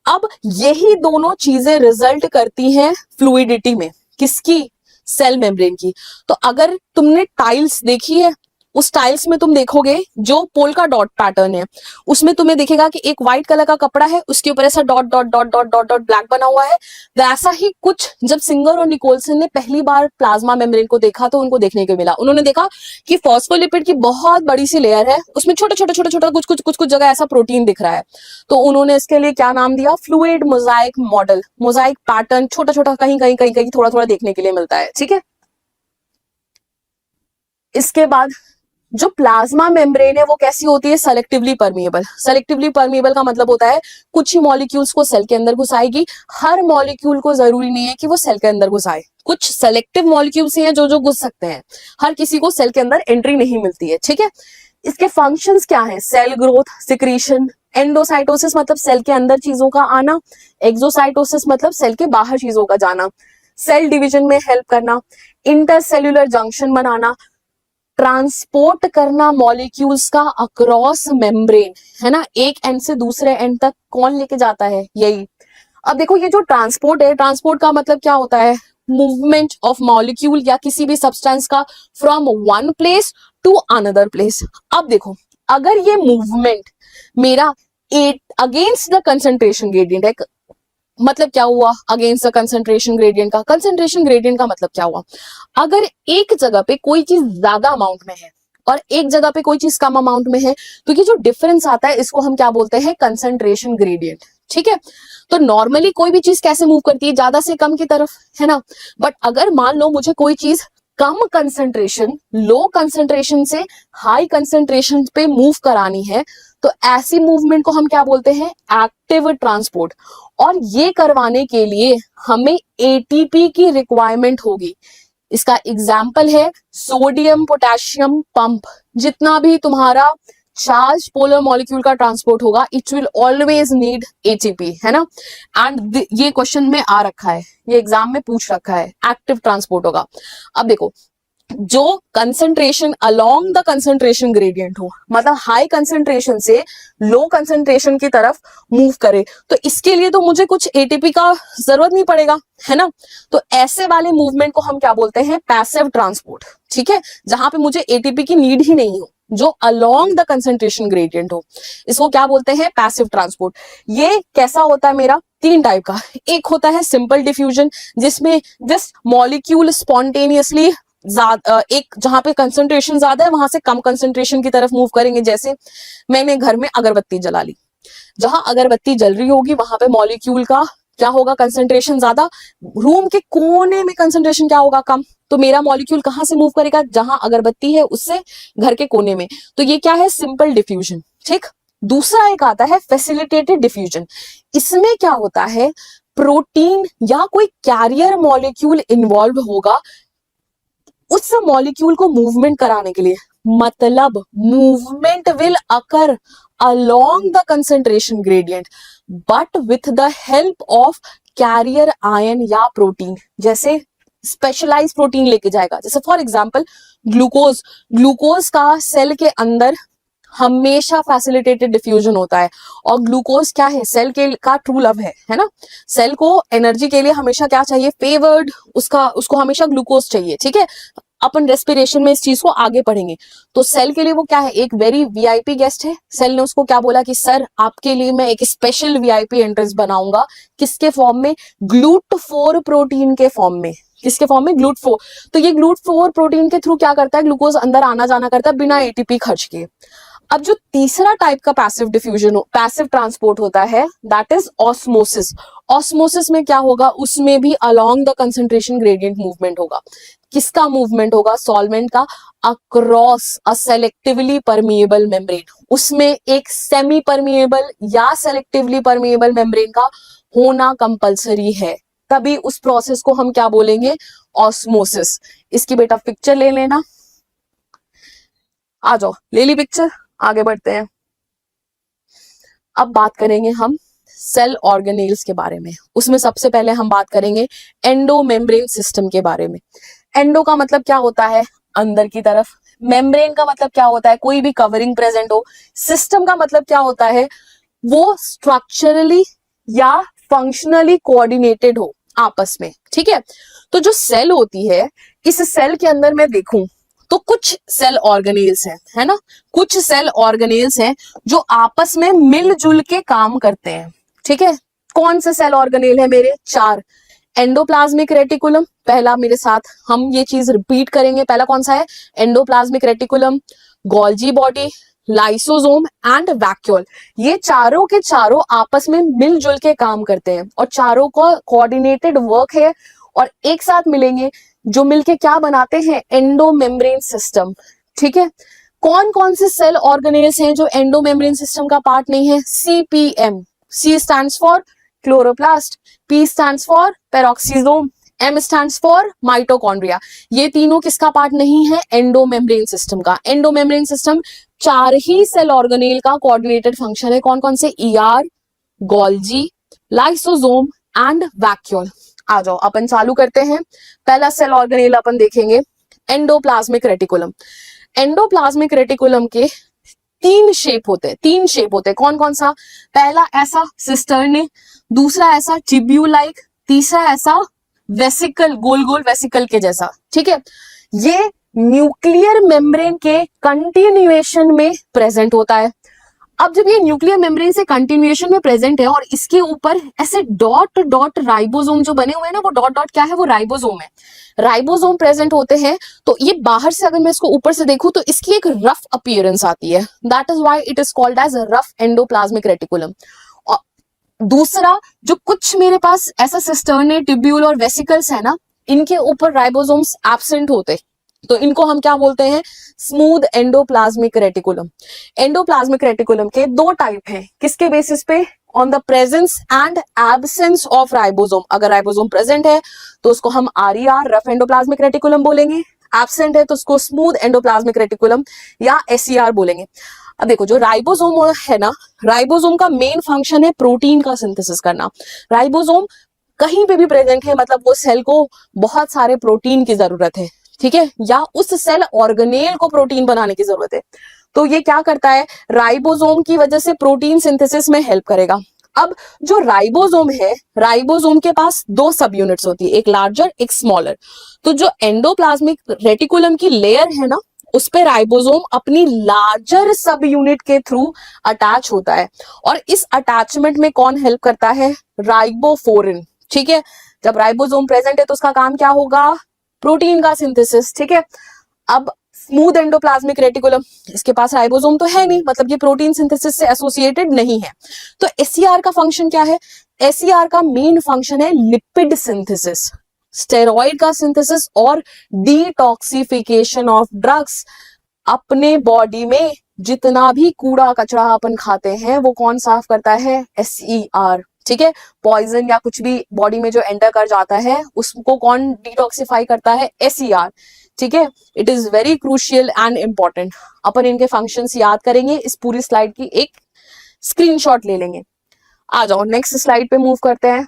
अब यही दोनों चीजें रिजल्ट करती हैं फ्लूइडिटी में, किसकी, सेल मेम्ब्रेन की। तो अगर तुमने टाइल्स देखी है, उस टाइल्स में तुम देखोगे जो पोल्का डॉट पैटर्न है, उसमें तुम्हें दिखेगा कि एक व्हाइट कलर का कपड़ा है, उसके ऊपर ऐसा dot dot dot dot dot dot black बना हुआ है। वैसा ही कुछ जब सिंगर और निकोलसन ने पहली बार प्लाज्मा मेम्ब्रेन को देखा तो उनको देखने को मिला। उन्होंने देखा कि फॉस्फोलिपिड की बहुत बड़ी सी लेयर है, उसमें छोटा छोटा छोटा छोटा कुछ कुछ कुछ कुछ जगह ऐसा प्रोटीन दिख रहा है। तो उन्होंने इसके लिए क्या नाम दिया, fluid mosaic model. Mosaic pattern छोटा छोटा कहीं कहीं कहीं कहीं थोड़ा थोड़ा देखने के लिए मिलता है। ठीक है। इसके बाद जो प्लाज्मा मेम्ब्रेन है वो कैसी होती है, सेलेक्टिवली परमिएबल। सेलेक्टिवली परमिएबल का मतलब होता है कुछ ही मॉलिक्यूल्स को सेल के अंदर घुसाएगी, हर मॉलिक्यूल को जरूरी नहीं है कि वो सेल के अंदर घुसाए। कुछ सेलेक्टिव मॉलिक्यूल्स हैं जो जो घुस सकते हैं, हर किसी को सेल के अंदर एंट्री नहीं मिलती है। ठीक है। इसके फंक्शंस क्या है, सेल ग्रोथ, सिक्रीशन, एंडोसाइटोसिस मतलब सेल के अंदर चीजों का आना, एक्सोसाइटोसिस मतलब सेल के बाहर चीजों का जाना, सेल डिवीजन में हेल्प करना, इंटरसेल्यूलर जंक्शन बनाना, ट्रांसपोर्ट करना मॉलिक्यूल्स का अक्रॉस मेम्ब्रेन, है ना, एक एंड से दूसरे एंड तक कौन लेके जाता है, यही। अब देखो ये जो ट्रांसपोर्ट है, ट्रांसपोर्ट का मतलब क्या होता है, मूवमेंट ऑफ मॉलिक्यूल या किसी भी सब्सटेंस का from one place to another place. अब देखो अगर ये मूवमेंट मेरा अगेंस्ट द कंसंट्रेशन ग्रेडियंट है, मतलब क्या हुआ, अगेंस्ट द कंसंट्रेशन ग्रेडियंट का, कंसंट्रेशन ग्रेडियंट का मतलब क्या हुआ, अगर एक जगह पे कोई चीज ज्यादा अमाउंट में है और एक जगह पे कोई चीज कम अमाउंट में है, तो ये जो डिफरेंस आता है इसको हम क्या बोलते हैं, कंसंट्रेशन ग्रेडियंट। ठीक है। तो नॉर्मली कोई भी चीज कैसे मूव करती है, ज्यादा से कम की तरफ, है ना। बट अगर मान लो मुझे कोई चीज कम कंसंट्रेशन, लो कंसंट्रेशन से हाई कंसंट्रेशन पे मूव करानी है, तो ऐसी मूवमेंट को हम क्या बोलते हैं, एक्टिव ट्रांसपोर्ट। और ये करवाने के लिए हमें एटीपी की रिक्वायरमेंट होगी। इसका एग्जाम्पल है सोडियम पोटेशियम पंप। जितना भी तुम्हारा चार्ज पोलर मॉलिक्यूल का ट्रांसपोर्ट होगा, it will always need ATP, है ना। एंड ये क्वेश्चन में आ रखा है, ये एग्जाम में पूछ रखा है, एक्टिव ट्रांसपोर्ट होगा। अब देखो जो concentration along the concentration gradient हो, मतलब हाई कंसंट्रेशन से लो कंसंट्रेशन की तरफ मूव करे, तो इसके लिए तो मुझे कुछ एटीपी का जरूरत नहीं पड़ेगा, है ना। तो ऐसे वाले मूवमेंट को हम क्या बोलते हैं, पैसिव ट्रांसपोर्ट। ठीक है। जहां पे मुझे एटीपी की नीड ही नहीं हो, जो अलोंग द कंसंट्रेशन ग्रेडियंट हो, इसको क्या बोलते हैं, पैसिव ट्रांसपोर्ट। ये कैसा होता है मेरा, तीन टाइप का। एक होता है सिंपल डिफ्यूजन, जिसमें जस्ट मॉलिक्यूल स्पॉन्टेनियसली एक जहां पे कंसंट्रेशन ज्यादा है वहां से कम कंसंट्रेशन की तरफ मूव करेंगे। जैसे मैंने घर में अगरबत्ती जला ली, जहां अगरबत्ती जल रही होगी वहां पे मॉलिक्यूल का क्या होगा, कंसंट्रेशन ज्यादा, रूम के कोने में कंसंट्रेशन क्या होगा, कम। तो मेरा मॉलिक्यूल कहां से मूव करेगा, जहां अगरबत्ती है उससे घर के कोने में। तो ये क्या है, सिंपल डिफ्यूजन। ठीक। दूसरा एक आता है फैसिलिटेटेड डिफ्यूजन। इसमें क्या होता है, प्रोटीन या कोई कैरियर मॉलिक्यूल इन्वॉल्व होगा उस मॉलिक्यूल को मूवमेंट कराने के लिए, मतलब movement will occur along the concentration gradient but with the help of carrier ion या प्रोटीन। जैसे स्पेशलाइज प्रोटीन लेके जाएगा, जैसे फॉर एग्जांपल ग्लूकोज। ग्लूकोज का सेल के अंदर हमेशा फैसिलिटेटेड डिफ्यूजन होता है, और ग्लूकोज क्या है, सेल के का ट्रू लव है ना। सेल को एनर्जी के लिए हमेशा क्या चाहिए, फेवर्ड, उसको हमेशा ग्लूकोज चाहिए। ठीक है। अपन रेस्पिरेशन में इस चीज को आगे पढ़ेंगे। तो सेल के लिए वो क्या है, एक वेरी वीआईपी गेस्ट है। सेल ने उसको क्या बोला कि सर आपके लिए मैं एक स्पेशल वीआईपी एंट्रेंस बनाऊंगा, किसके फॉर्म में, GLUT4 प्रोटीन के फॉर्म में। किसके फॉर्म में, GLUT4। तो ये GLUT4 प्रोटीन के थ्रू क्या करता है, ग्लूकोज अंदर आना जाना करता है बिना एटीपी खर्च के। अब जो तीसरा टाइप का पैसिव ट्रांसपोर्ट होता है, दैट इज ऑस्मोसिस। ऑस्मोसिस में क्या होगा, उसमें भी along the concentration gradient movement होगा। किसका मूवमेंट होगा, सॉल्वेंट का across a selectively permeable membrane. उसमें एक सेमी परमिएबल या सेलेक्टिवली परमिएबल मेम्ब्रेन का होना कंपलसरी है, तभी उस प्रोसेस को हम क्या बोलेंगे, ऑस्मोसिस। इसकी बेटा पिक्चर ले लेना, आ जाओ, ले ली पिक्चर, आगे बढ़ते हैं। अब बात करेंगे हम सेल ऑर्गेनेल्स के बारे में। उसमें सबसे पहले हम बात करेंगे एंडो मेम्ब्रेन सिस्टम के बारे में। एंडो का मतलब क्या होता है, अंदर की तरफ। मेम्ब्रेन का मतलब क्या होता है, कोई भी कवरिंग प्रेजेंट हो। सिस्टम का मतलब क्या होता है, वो स्ट्रक्चरली या फंक्शनली कोऑर्डिनेटेड हो आपस में, ठीक है। तो जो सेल होती है, इस सेल के अंदर मैं देखूं तो कुछ सेल ऑर्गेनेल्स हैं, है ना, कुछ सेल ऑर्गेनेल्स हैं जो आपस में मिलजुल के काम करते हैं, ठीक है। कौन से सेल ऑर्गेनेल है मेरे, 4। एंडोप्लाज्मिक रेटिकुलम, पहला मेरे साथ हम ये चीज रिपीट करेंगे। पहला कौन सा है, endoplasmic reticulum, Golgi body, lysosome and vacuole. ये चारों के चारों आपस में मिलजुल के काम करते हैं और चारों को कोऑर्डिनेटेड वर्क है और एक साथ मिलेंगे, जो मिलके क्या बनाते हैं, एंडो मेम्ब्रेन सिस्टम, ठीक है। कौन कौन से सेल ऑर्गेनेल्स हैं जो एंडो मेम्ब्रेन सिस्टम का पार्ट नहीं है, CPM. C stands for chloroplast, P stands for peroxisome, M stands for mitochondria. ये तीनों किसका पार्ट नहीं है, एंडो मेम्ब्रेन सिस्टम का। एंडो मेम्ब्रेन सिस्टम 4 ही सेल ऑर्गेनेल का कोऑर्डिनेटेड फंक्शन है। कौन कौन से, ER, Golgi, lysosome and vacuole. आ जाओ अपन चालू करते हैं। पहला सेल ऑर्गेनेल अपन देखेंगे, एंडोप्लाज्मिक रेटिकुलम। एंडोप्लाज्मिक रेटिकुलम के 3 शेप होते हैं। कौन कौन सा, पहला ऐसा सिस्टर्ने, दूसरा ऐसा ट्यूब्यूल लाइक, तीसरा ऐसा वेसिकल, गोल गोल वेसिकल के जैसा, ठीक है। ये न्यूक्लियर मेम्ब्रेन के कंटिन्यूएशन में प्रेजेंट होता है। अब जब ये न्यूक्लियर मेम्ब्रेन से कंटिन्यूएशन में प्रेजेंट है और इसके ऊपर ऐसे डॉट डॉट राइबोसोम जो बने हुए हैं ना, वो डॉट डॉट क्या है, वो राइबोसोम है। राइबोसोम प्रेजेंट होते हैं, तो ये बाहर से अगर मैं इसको ऊपर से देखूं तो इसकी एक रफ अपीयरेंस आती है, that is why it is called as rough endoplasmic reticulum. और दूसरा, जो कुछ मेरे पास ऐसा सिस्टर्ने, ट्यूब्यूल और वेसिकल्स है ना, इनके ऊपर राइबोसोम्स एब्सेंट होते, तो इनको हम क्या बोलते हैं, smooth endoplasmic reticulum. Endoplasmic reticulum के 2 टाइप हैं, किसके बेसिस पे, on the presence and absence of ribosome. अगर राइबोसोम प्रेजेंट है तो उसको हम आरईआर, रफ एंडोप्लाज्मिक रेटिकुलम बोलेंगे, एब्सेंट है तो उसको स्मूथ एंडोप्लाज्मिक रेटिकुलम या एसईआर बोलेंगे। अब देखो, जो राइबोसोम है ना, राइबोसोम का मेन फंक्शन है प्रोटीन का सिंथेसिस करना। राइबोसोम कहीं पे भी प्रेजेंट है, मतलब वो सेल को बहुत सारे प्रोटीन की जरूरत है, ठीक है, या उस सेल ऑर्गेनेल को प्रोटीन बनाने की जरूरत है, तो ये क्या करता है, राइबोसोम की वजह से प्रोटीन सिंथेसिस में हेल्प करेगा। अब जो राइबोसोम है, राइबोसोम के पास 2 सब यूनिट्स होती है, एक लार्जर एक स्मॉलर। तो जो एंडोप्लाज्मिक रेटिकुलम की लेयर है ना, उस पे राइबोसोम अपनी लार्जर सब यूनिट के थ्रू अटैच होता है और इस अटैचमेंट में कौन हेल्प करता है, राइबोफोरिन, ठीक है। जब राइबोसोम प्रेजेंट है तो उसका काम क्या होगा, प्रोटीन का सिंथेसिस, ठीक है। अब स्मूथ एंडोप्लाज्मिक रेटिकुलम, इसके पास राइबोसोम तो है नहीं, मतलब ये प्रोटीन सिंथेसिस से एसोसिएटेड नहीं है। तो एसईआर का फंक्शन क्या है, एसईआर का मेन फंक्शन है लिपिड सिंथेसिस, स्टेरॉइड का सिंथेसिस और डिटॉक्सिफिकेशन ऑफ ड्रग्स। अपने बॉडी में जितना भी कूड़ा कचरा अपन खाते हैं वो कौन साफ करता है, एसईआर, ठीक है। पॉइजन या कुछ भी बॉडी में जो एंटर कर जाता है उसको कौन डिटॉक्सिफाई करता है, एसईआर, ठीक है। It is very crucial and important. अपन इनके फंक्शंस याद करेंगे, इस पूरी स्लाइड की एक स्क्रीनशॉट ले लेंगे। आ जाओ नेक्स्ट स्लाइड पे मूव करते हैं।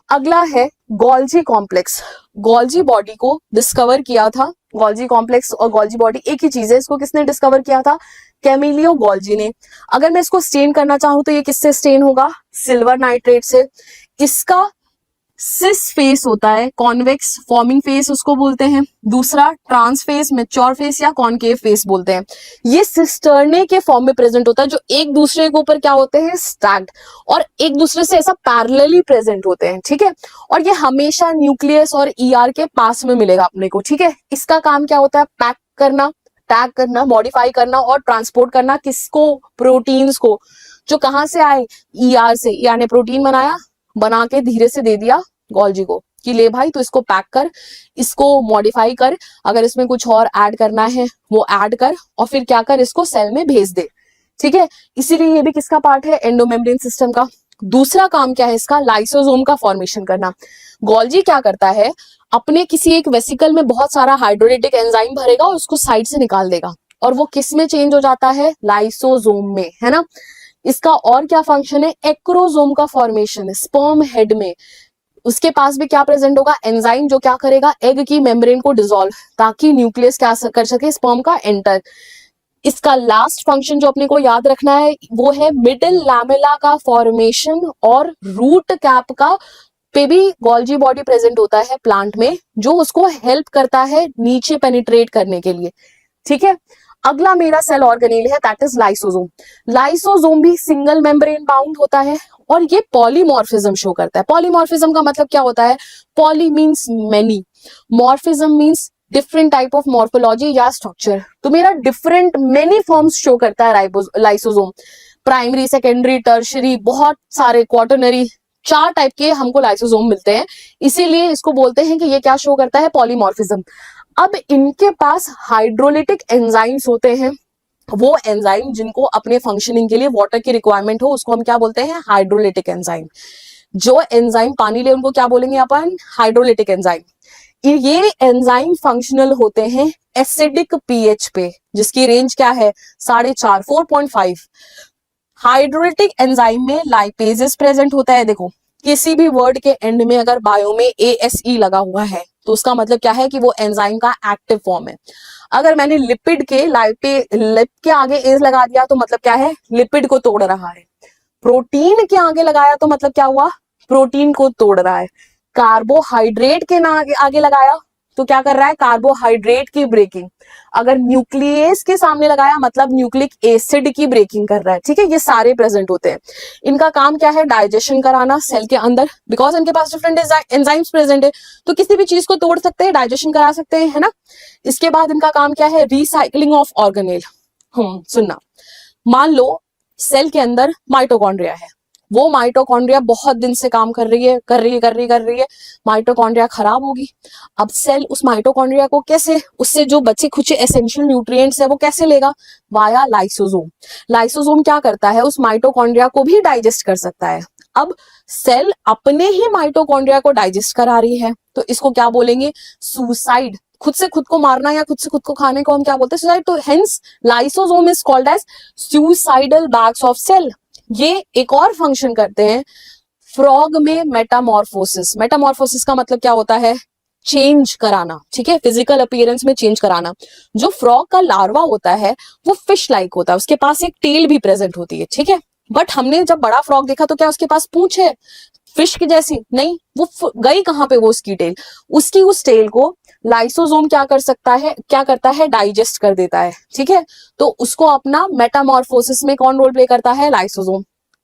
अगला है गोल्जी कॉम्प्लेक्स। गोल्जी बॉडी को डिस्कवर किया था, गोल्जी कॉम्प्लेक्स और गोल्जी बॉडी एक ही चीज है, इसको किसने डिस्कवर किया था, कैमिलियो गोल्जी ने। अगर मैं इसको स्टेन करना चाहूं तो ये किससे स्टेन होगा, सिल्वर नाइट्रेट से। इसका सिस फेस होता है, कॉन्वेक्स फॉर्मिंग फेस उसको बोलते हैं। दूसरा ट्रांस फेस, मैच्योर फेस या कॉनकेव फेस बोलते हैं। ये सिस्टर्ने के फॉर्म में प्रेजेंट होता है, जो एक दूसरे के ऊपर क्या होते हैं, स्टैक्ड, और एक दूसरे से ऐसा पैरेलली प्रेजेंट होते हैं, ठीक है। और ये हमेशा न्यूक्लियस और ईआर के पास में मिलेगा अपने को, ठीक है। इसका काम क्या होता है, पैक करना, टैग करना, मॉडिफाई करना और ट्रांसपोर्ट करना किसको, प्रोटीन्स को, जो कहाँ से आए, ईआर से। ईआर ने प्रोटीन बनाया, बना के धीरे से दे दिया गोल्जी को कि ले भाई तू इसको पैक कर, इसको मॉडिफाई कर, अगर इसमें कुछ और ऐड करना है वो ऐड कर, और फिर क्या कर, इसको सेल में भेज दे। ठीक है, इसीलिए ये भी किसका पार्ट है, एंडोमेम्ब्रेन सिस्टम का। दूसरा काम क्या है इसका, लाइसोसोम का फॉर्मेशन करना। गोल्जी क्या करता है, अपने किसी एक वेसिकल में बहुत सारा हाइड्रोलिटिक एंजाइम भरेगा और उसको साइड से निकाल देगा, और वो किस में चेंज हो जाता है, लाइसोसोम में, है ना। इसका और क्या फंक्शन है, एक्रोसोम का फॉर्मेशन, स्पर्म हेड में उसके पास भी क्या प्रेजेंट होगा, एंजाइम, जो क्या करेगा, एग की मेम्ब्रेन को डिसॉल्व, ताकि न्यूक्लियस क्या कर सके, स्पर्म का एंटर। इसका लास्ट फंक्शन जो अपने को याद रखना है वो है मिडिल लैमेला का फॉर्मेशन, और रूट कैप का पे भी गोल्जी बॉडी प्रेजेंट होता है प्लांट में, जो उसको हेल्प करता है नीचे पेनिट्रेट करने के लिए। ठीक है, अगला मेरा सेल ऑर्गेनेल है, दैट इज लाइसोसोम। लाइसोसोम भी सिंगल मेम्ब्रेन बाउंड होता है और ये पॉलीमॉर्फिज्म शो करता है। पॉलीमॉर्फिज्म का मतलब क्या होता है, poly means many, morphism means different type of morphology या स्ट्रक्चर। तो मेरा डिफरेंट मेनी फॉर्म्स शो करता है लाइसोसोम, प्राइमरी, सेकेंडरी, टर्शरी, बहुत सारे, क्वाटरनरी, 4 टाइप के हमको लाइसोसोम मिलते हैं, इसीलिए इसको बोलते हैं कि ये क्या शो करता है, पॉलीमॉर्फिज्म। अब इनके पास हाइड्रोलिटिक एंजाइम्स होते हैं, वो एंजाइम जिनको अपने फंक्शनिंग के लिए वाटर की रिक्वायरमेंट हो उसको हम क्या बोलते हैं, हाइड्रोलिटिक एंजाइम। जो एंजाइम पानी ले उनको क्या बोलेंगे अपन, हाइड्रोलिटिक एंजाइम। ये एंजाइम फंक्शनल होते हैं एसिडिक पीएच पे, जिसकी रेंज क्या है, 4.5, 4.5। हाइड्रोलिटिक एंजाइम में लाइपेजेस प्रेजेंट होता है। देखो किसी भी वर्ड के एंड में अगर बायो में ASE लगा हुआ है तो उसका मतलब क्या है कि वो एंजाइम का एक्टिव फॉर्म है। अगर मैंने लिपिड के लिप के आगे एज लगा दिया तो मतलब क्या है, लिपिड को तोड़ रहा है। प्रोटीन के आगे लगाया तो मतलब क्या हुआ, प्रोटीन को तोड़ रहा है। कार्बोहाइड्रेट के आगे लगाया तो क्या कर रहा है, कार्बोहाइड्रेट की ब्रेकिंग। अगर न्यूक्लियस के सामने लगाया मतलब न्यूक्लिक एसिड की ब्रेकिंग कर रहा है। ठीक है, ये सारे प्रेजेंट होते हैं। इनका काम क्या है, डाइजेशन कराना सेल के अंदर, बिकॉज इनके पास डिफरेंट एंजाइम्स प्रेजेंट है, तो किसी भी चीज को तोड़ सकते हैं, डाइजेशन करा सकते हैं, है ना। इसके बाद इनका काम क्या है, रिसाइकलिंग ऑफ ऑर्गेनेल। सुनना, मान लो सेल के अंदर माइटोकॉन्ड्रिया है, वो माइटोकॉन्ड्रिया बहुत दिन से काम कर रही है, माइटोकॉन्ड्रिया खराब होगी। अब सेल उस माइटोकॉन्ड्रिया को कैसे, उससे जो बचे खुचे एसेंशियल न्यूट्रिएंट्स है वो कैसे लेगा, वाया लाइसोसोम। लाइसोसोम क्या करता है, उस माइटोकॉन्ड्रिया को भी डाइजेस्ट कर सकता है। अब सेल अपने ही माइटोकॉन्ड्रिया को डाइजेस्ट करा रही है तो इसको क्या बोलेंगे, सुसाइड। खुद से खुद को मारना या खुद से खुद को खाने को हम क्या बोलते हैं, सुसाइड। तो hence lysosome is called as suicidal bags of cell. ये एक और फंक्शन करते हैं फ्रॉग में, मेटामॉर्फोसिस। मेटामॉर्फोसिस का मतलब क्या होता है, चेंज कराना। ठीक है, फिजिकल अपीयरेंस में चेंज कराना। जो फ्रॉग का लार्वा होता है वो फिश लाइक होता है, उसके पास एक टेल भी प्रेजेंट होती है। ठीक है, बट हमने जब बड़ा फ्रॉग देखा तो क्या उसके पास पूंछ है फिश की जैसी, नहीं, वो गई कहां पे, वो उसकी टेल, उसकी उस टेल को लाइसोसोम क्या कर सकता है, क्या करता है, डाइजेस्ट कर देता है। ठीक है, तो उसको अपना मेटामॉर्फोसिस में कौन रोल प्ले करता है, लाइसोसोम।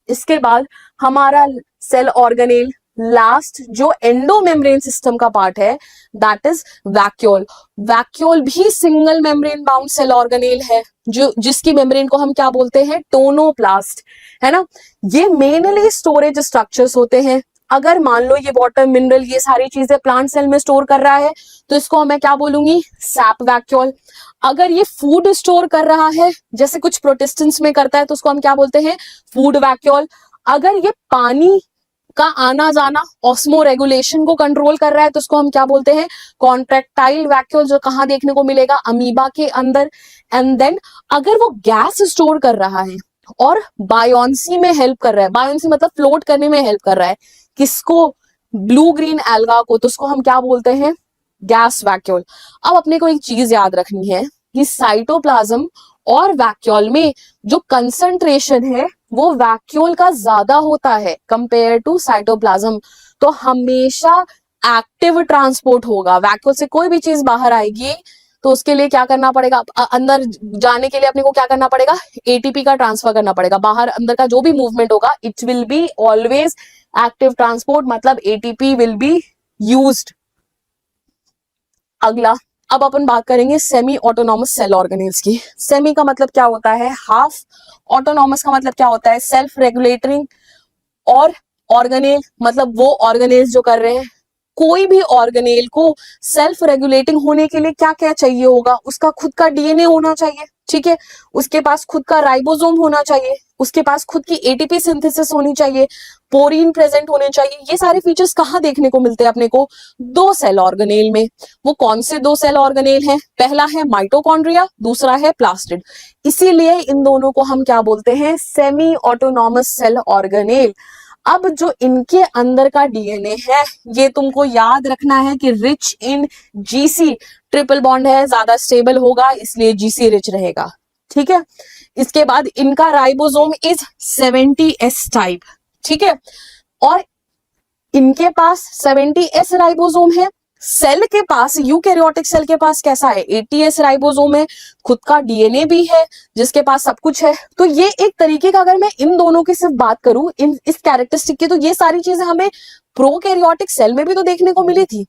इसके बाद हमारा सेल ऑर्गेनेल लास्ट जो एंडोमेम्ब्रेन सिस्टम का पार्ट है दैट इज वैक्यूल। वैक्यूल भी single membrane bound cell organelle है, जो जिसकी मेम्ब्रेन को हम क्या बोलते हैं, टोनोप्लास्ट, है ना। ये मेनली स्टोरेज स्ट्रक्चर्स होते हैं। अगर मान लो ये वाटर, मिनरल, ये सारी चीजें प्लांट सेल में स्टोर कर रहा है तो इसको मैं क्या बोलूंगी, सैप वैक्यूल। अगर ये फूड स्टोर कर रहा है जैसे कुछ प्रोटिस्टेंट्स में करता है तो उसको हम क्या बोलते हैं, फूड वैक्यूल। अगर ये पानी का आना जाना, ऑस्मो रेगुलेशन को कंट्रोल कर रहा है तो उसको हम क्या बोलते हैं, कॉन्ट्रैक्टाइल वैक्यूल, जो कहां देखने को मिलेगा, अमीबा के अंदर। एंड देन अगर वो गैस स्टोर कर रहा है और बायोन्सी में हेल्प कर रहा है, बायोन्सी मतलब फ्लोट करने में हेल्प कर रहा है, किसको, ब्लू ग्रीन एल्गा को, तो उसको हम क्या बोलते हैं, गैस वैक्यूल। अब अपने को एक चीज याद रखनी है कि साइटोप्लाज्म और वैक्यूल में जो कंसंट्रेशन है वो वैक्यूल का ज्यादा होता है कंपेयर टू साइटोप्लाज्म। तो हमेशा एक्टिव ट्रांसपोर्ट होगा, वैक्यूल से कोई भी चीज बाहर आएगी तो उसके लिए क्या करना पड़ेगा, अंदर जाने के लिए अपने को क्या करना पड़ेगा, एटीपी का ट्रांसफर करना पड़ेगा। बाहर अंदर का जो भी मूवमेंट होगा it will be always active transport, मतलब एटीपी विल बी यूज्ड। अगला, अब अपन बात करेंगे सेमी ऑटोनॉमस सेल ऑर्गेनेल्स की। सेमी का मतलब क्या होता है? हाफ। ऑटोनॉमस का मतलब क्या होता है? Self regulating. और ऑर्गेनेल मतलब वो ऑर्गेनेल्स जो कर रहे हैं। कोई भी ऑर्गेनेल को सेल्फ रेगुलेटिंग होने के लिए क्या क्या चाहिए होगा? उसका खुद का डीएनए होना चाहिए, ठीक है, उसके पास खुद का राइबोसोम होना चाहिए, उसके पास खुद की एटीपी सिंथेसिस होनी चाहिए, पोरीन प्रेजेंट होने चाहिए। ये सारे फीचर्स कहाँ देखने को मिलते हैं अपने को? दो सेल ऑर्गेनेल में। वो कौन से दो सेल ऑर्गेनेल हैं? पहला है माइटोकॉन्ड्रिया, दूसरा है प्लास्टिड। इसीलिए इन दोनों को हम क्या बोलते हैं? Semi autonomous cell organelle. अब जो इनके अंदर का डीएनए है, ये तुमको याद रखना है कि rich in GC, triple bond है, ज्यादा स्टेबल होगा, इसलिए जीसी रिच रहेगा, ठीक है। इसके बाद इनका राइबोसोम इज 70S टाइप, ठीक है, और इनके पास 70S राइबोसोम है। सेल के पास, यूकैरियोटिक सेल के पास कैसा है? 80S राइबोसोम है, खुद का डीएनए भी है, जिसके पास सब कुछ है। तो ये एक तरीके का, अगर मैं इन दोनों की सिर्फ बात करूं, इस कैरेक्टरिस्टिक की, तो ये सारी चीजें हमें प्रोकैरियोटिक सेल में भी तो देखने को मिली थी।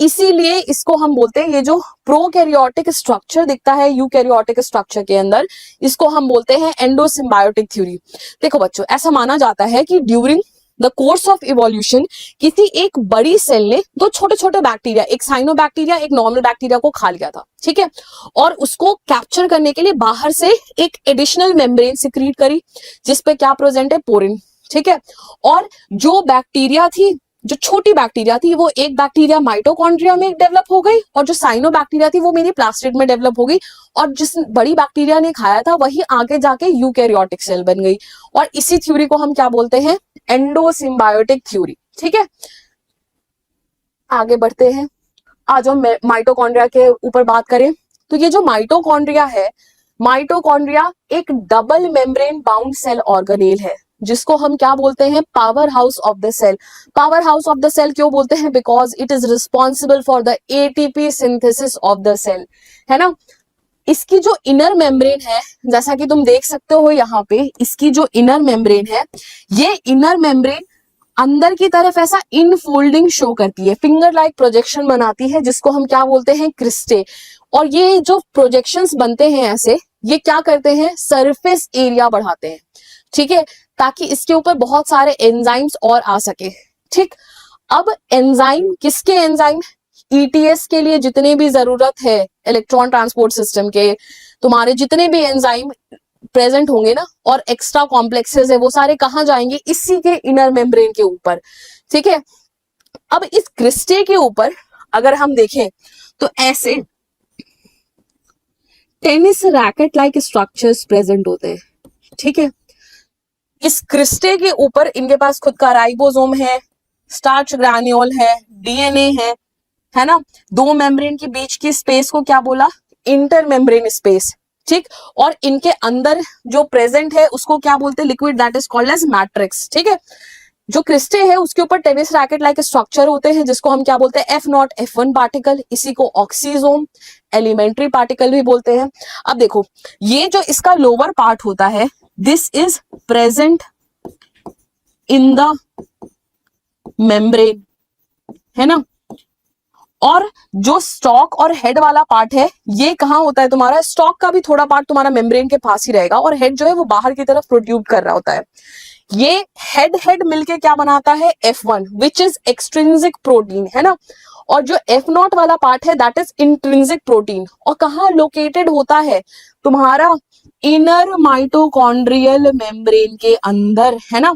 इसीलिए इसको हम बोलते हैं, ये जो प्रोकैरियोटिक स्ट्रक्चर दिखता है यूकैरियोटिक स्ट्रक्चर के अंदर, इसको हम बोलते हैं एंडोसिम्बायोटिक थ्योरी। देखो बच्चों, ऐसा माना जाता है कि during the course of evolution किसी एक बड़ी सेल ने दो छोटे छोटे बैक्टीरिया, एक साइनोबैक्टीरिया, एक नॉर्मल बैक्टीरिया को खा लिया था, ठीक है, और उसको कैप्चर करने के लिए बाहर से एक एडिशनल मेम्ब्रेन सिक्रीट करी, जिसपे क्या प्रेजेंट है? पोरिन, ठीक है। और जो बैक्टीरिया थी, जो छोटी बैक्टीरिया थी, वो एक बैक्टीरिया माइटोकॉन्ड्रिया में डेवलप हो गई, और जो साइनोबैक्टीरिया थी वो मेरी प्लास्टिड में डेवलप हो गई, और जिस बड़ी बैक्टीरिया ने खाया था वही आगे जाके यूकैरियोटिक सेल बन गई। और इसी थ्योरी को हम क्या बोलते हैं? एंडोसिम्बायोटिक थ्योरी, ठीक है। आगे बढ़ते हैं। आज हम माइटोकॉन्ड्रिया के ऊपर बात करें, तो ये जो माइटोकॉन्ड्रिया है, माइटोकॉन्ड्रिया एक double membrane bound cell organelle है, जिसको हम क्या बोलते हैं? Power house of the cell. Power house of the cell क्यों बोलते हैं? Because it is responsible for the ATP synthesis of the cell, है ना। इसकी जो इनर मेम्ब्रेन है, जैसा कि तुम देख सकते हो यहाँ पे, इसकी जो इनर मेम्ब्रेन है, ये इनर मेम्ब्रेन अंदर की तरफ ऐसा इनफोल्डिंग शो करती है, फिंगर लाइक प्रोजेक्शन बनाती है, जिसको हम क्या बोलते हैं? क्रिस्टे। और ये जो प्रोजेक्शंस बनते हैं ऐसे, ये क्या करते हैं? सरफेस एरिया बढ़ाते हैं, ठीक है, ताकि इसके ऊपर बहुत सारे एंजाइम्स और आ सके, ठीक। अब एंजाइम, किसके एंजाइम? ईटीएस के लिए जितने भी जरूरत है इलेक्ट्रॉन ट्रांसपोर्ट सिस्टम के, तुम्हारे जितने भी एंजाइम प्रेजेंट होंगे ना, और एक्स्ट्रा कॉम्प्लेक्सेस है, वो सारे कहाँ जाएंगे? इसी के इनर मेम्ब्रेन के ऊपर, ठीक है। अब इस क्रिस्टे के ऊपर अगर हम देखें तो ऐसे tennis racket like structures present होते हैं, ठीक है। इस क्रिस्टे के ऊपर इनके पास खुद का राइबोसोम है, स्टार्च ग्रैन्यूल है, डीएनए है ना। दो मेम्ब्रेन के बीच की स्पेस को क्या बोला? इंटर मेम्ब्रेन स्पेस, ठीक। और इनके अंदर जो प्रेजेंट है उसको क्या बोलते हैं? Liquid, that is called as matrix, ठीक है। जो क्रिस्टे है उसके ऊपर टेनिस रैकेट लाइक स्ट्रक्चर होते हैं, जिसको हम क्या बोलते हैं? F0 F1 पार्टिकल, इसी को ऑक्सीजोम, एलिमेंट्री पार्टिकल भी बोलते हैं। अब देखो, ये जो इसका लोअर पार्ट होता है, this is present in the membrane, है ना। और जो स्टॉक और हेड वाला पार्ट है, ये कहाँ होता है तुम्हारा? स्टॉक का भी थोड़ा पार्ट तुम्हारा मेम्ब्रेन के पास ही रहेगा, और हेड जो है वो बाहर की तरफ प्रोट्रूड कर रहा होता है। ये हेड मिलके क्या बनाता है? F1 which is extrinsic protein, है ना। और जो F0 वाला पार्ट है, दैट इज इंट्रिंसिक प्रोटीन। और कहाँ लोकेटेड होता है? तुम्हारा इनर माइटोकॉन्ड्रियल मेम्ब्रेन के अंदर, है ना।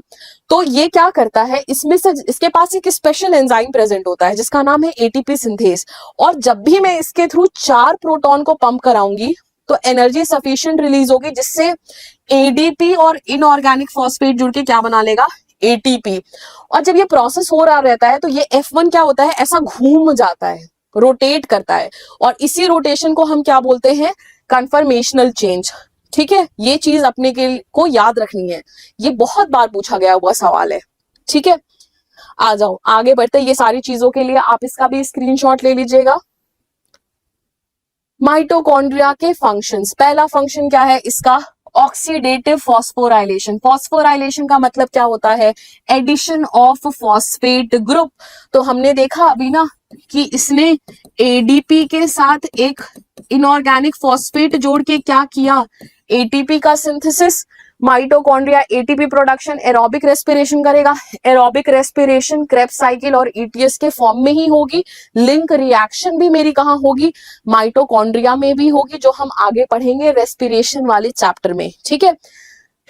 तो ये क्या करता है? इसमें से इसके पास एक स्पेशल एंजाइम प्रेजेंट होता है, जिसका नाम है एटीपी सिंथेस। और जब भी मैं इसके थ्रू 4 प्रोटॉन को पंप कराऊंगी, तो एनर्जी सफिशिएंट रिलीज होगी, जिससे एडीपी और इनऑर्गेनिक फॉस्फेट जुड़ के क्या बना लेगा? एटीपी। और जब ये प्रोसेस हो रहा रहता है, तो ये F1 क्या होता है? ऐसा घूम जाता है, रोटेट करता है, और इसी रोटेशन को हम क्या बोलते हैं? कन्फर्मेशनल चेंज, ठीक है। ये चीज अपने को याद रखनी है, ये बहुत बार पूछा गया हुआ सवाल है, ठीक है। आ जाओ आगे बढ़ते, ये सारी चीजों के लिए आप इसका भी स्क्रीनशॉट ले लीजिएगा। माइटोकॉन्ड्रिया के फंक्शंस, पहला फंक्शन क्या है इसका? Oxidative phosphorylation. फॉस्फोराइलेशन का मतलब क्या होता है? Addition of phosphate group. तो हमने देखा अभी ना कि इसने एडीपी के साथ एक इनऑर्गेनिक फॉस्फेट जोड़ के क्या किया? एटीपी का synthesis, mitochondria ATP production, aerobic respiration करेगा। एरोबिक रेस्पिरेशन क्रेब्स साइकिल और ईटीएस के फॉर्म में ही होगी। लिंक रिएक्शन भी मेरी कहाँ होगी? माइटोकॉन्ड्रिया में भी होगी, जो हम आगे पढ़ेंगे रेस्पिरेशन वाले चैप्टर में। ठीक है,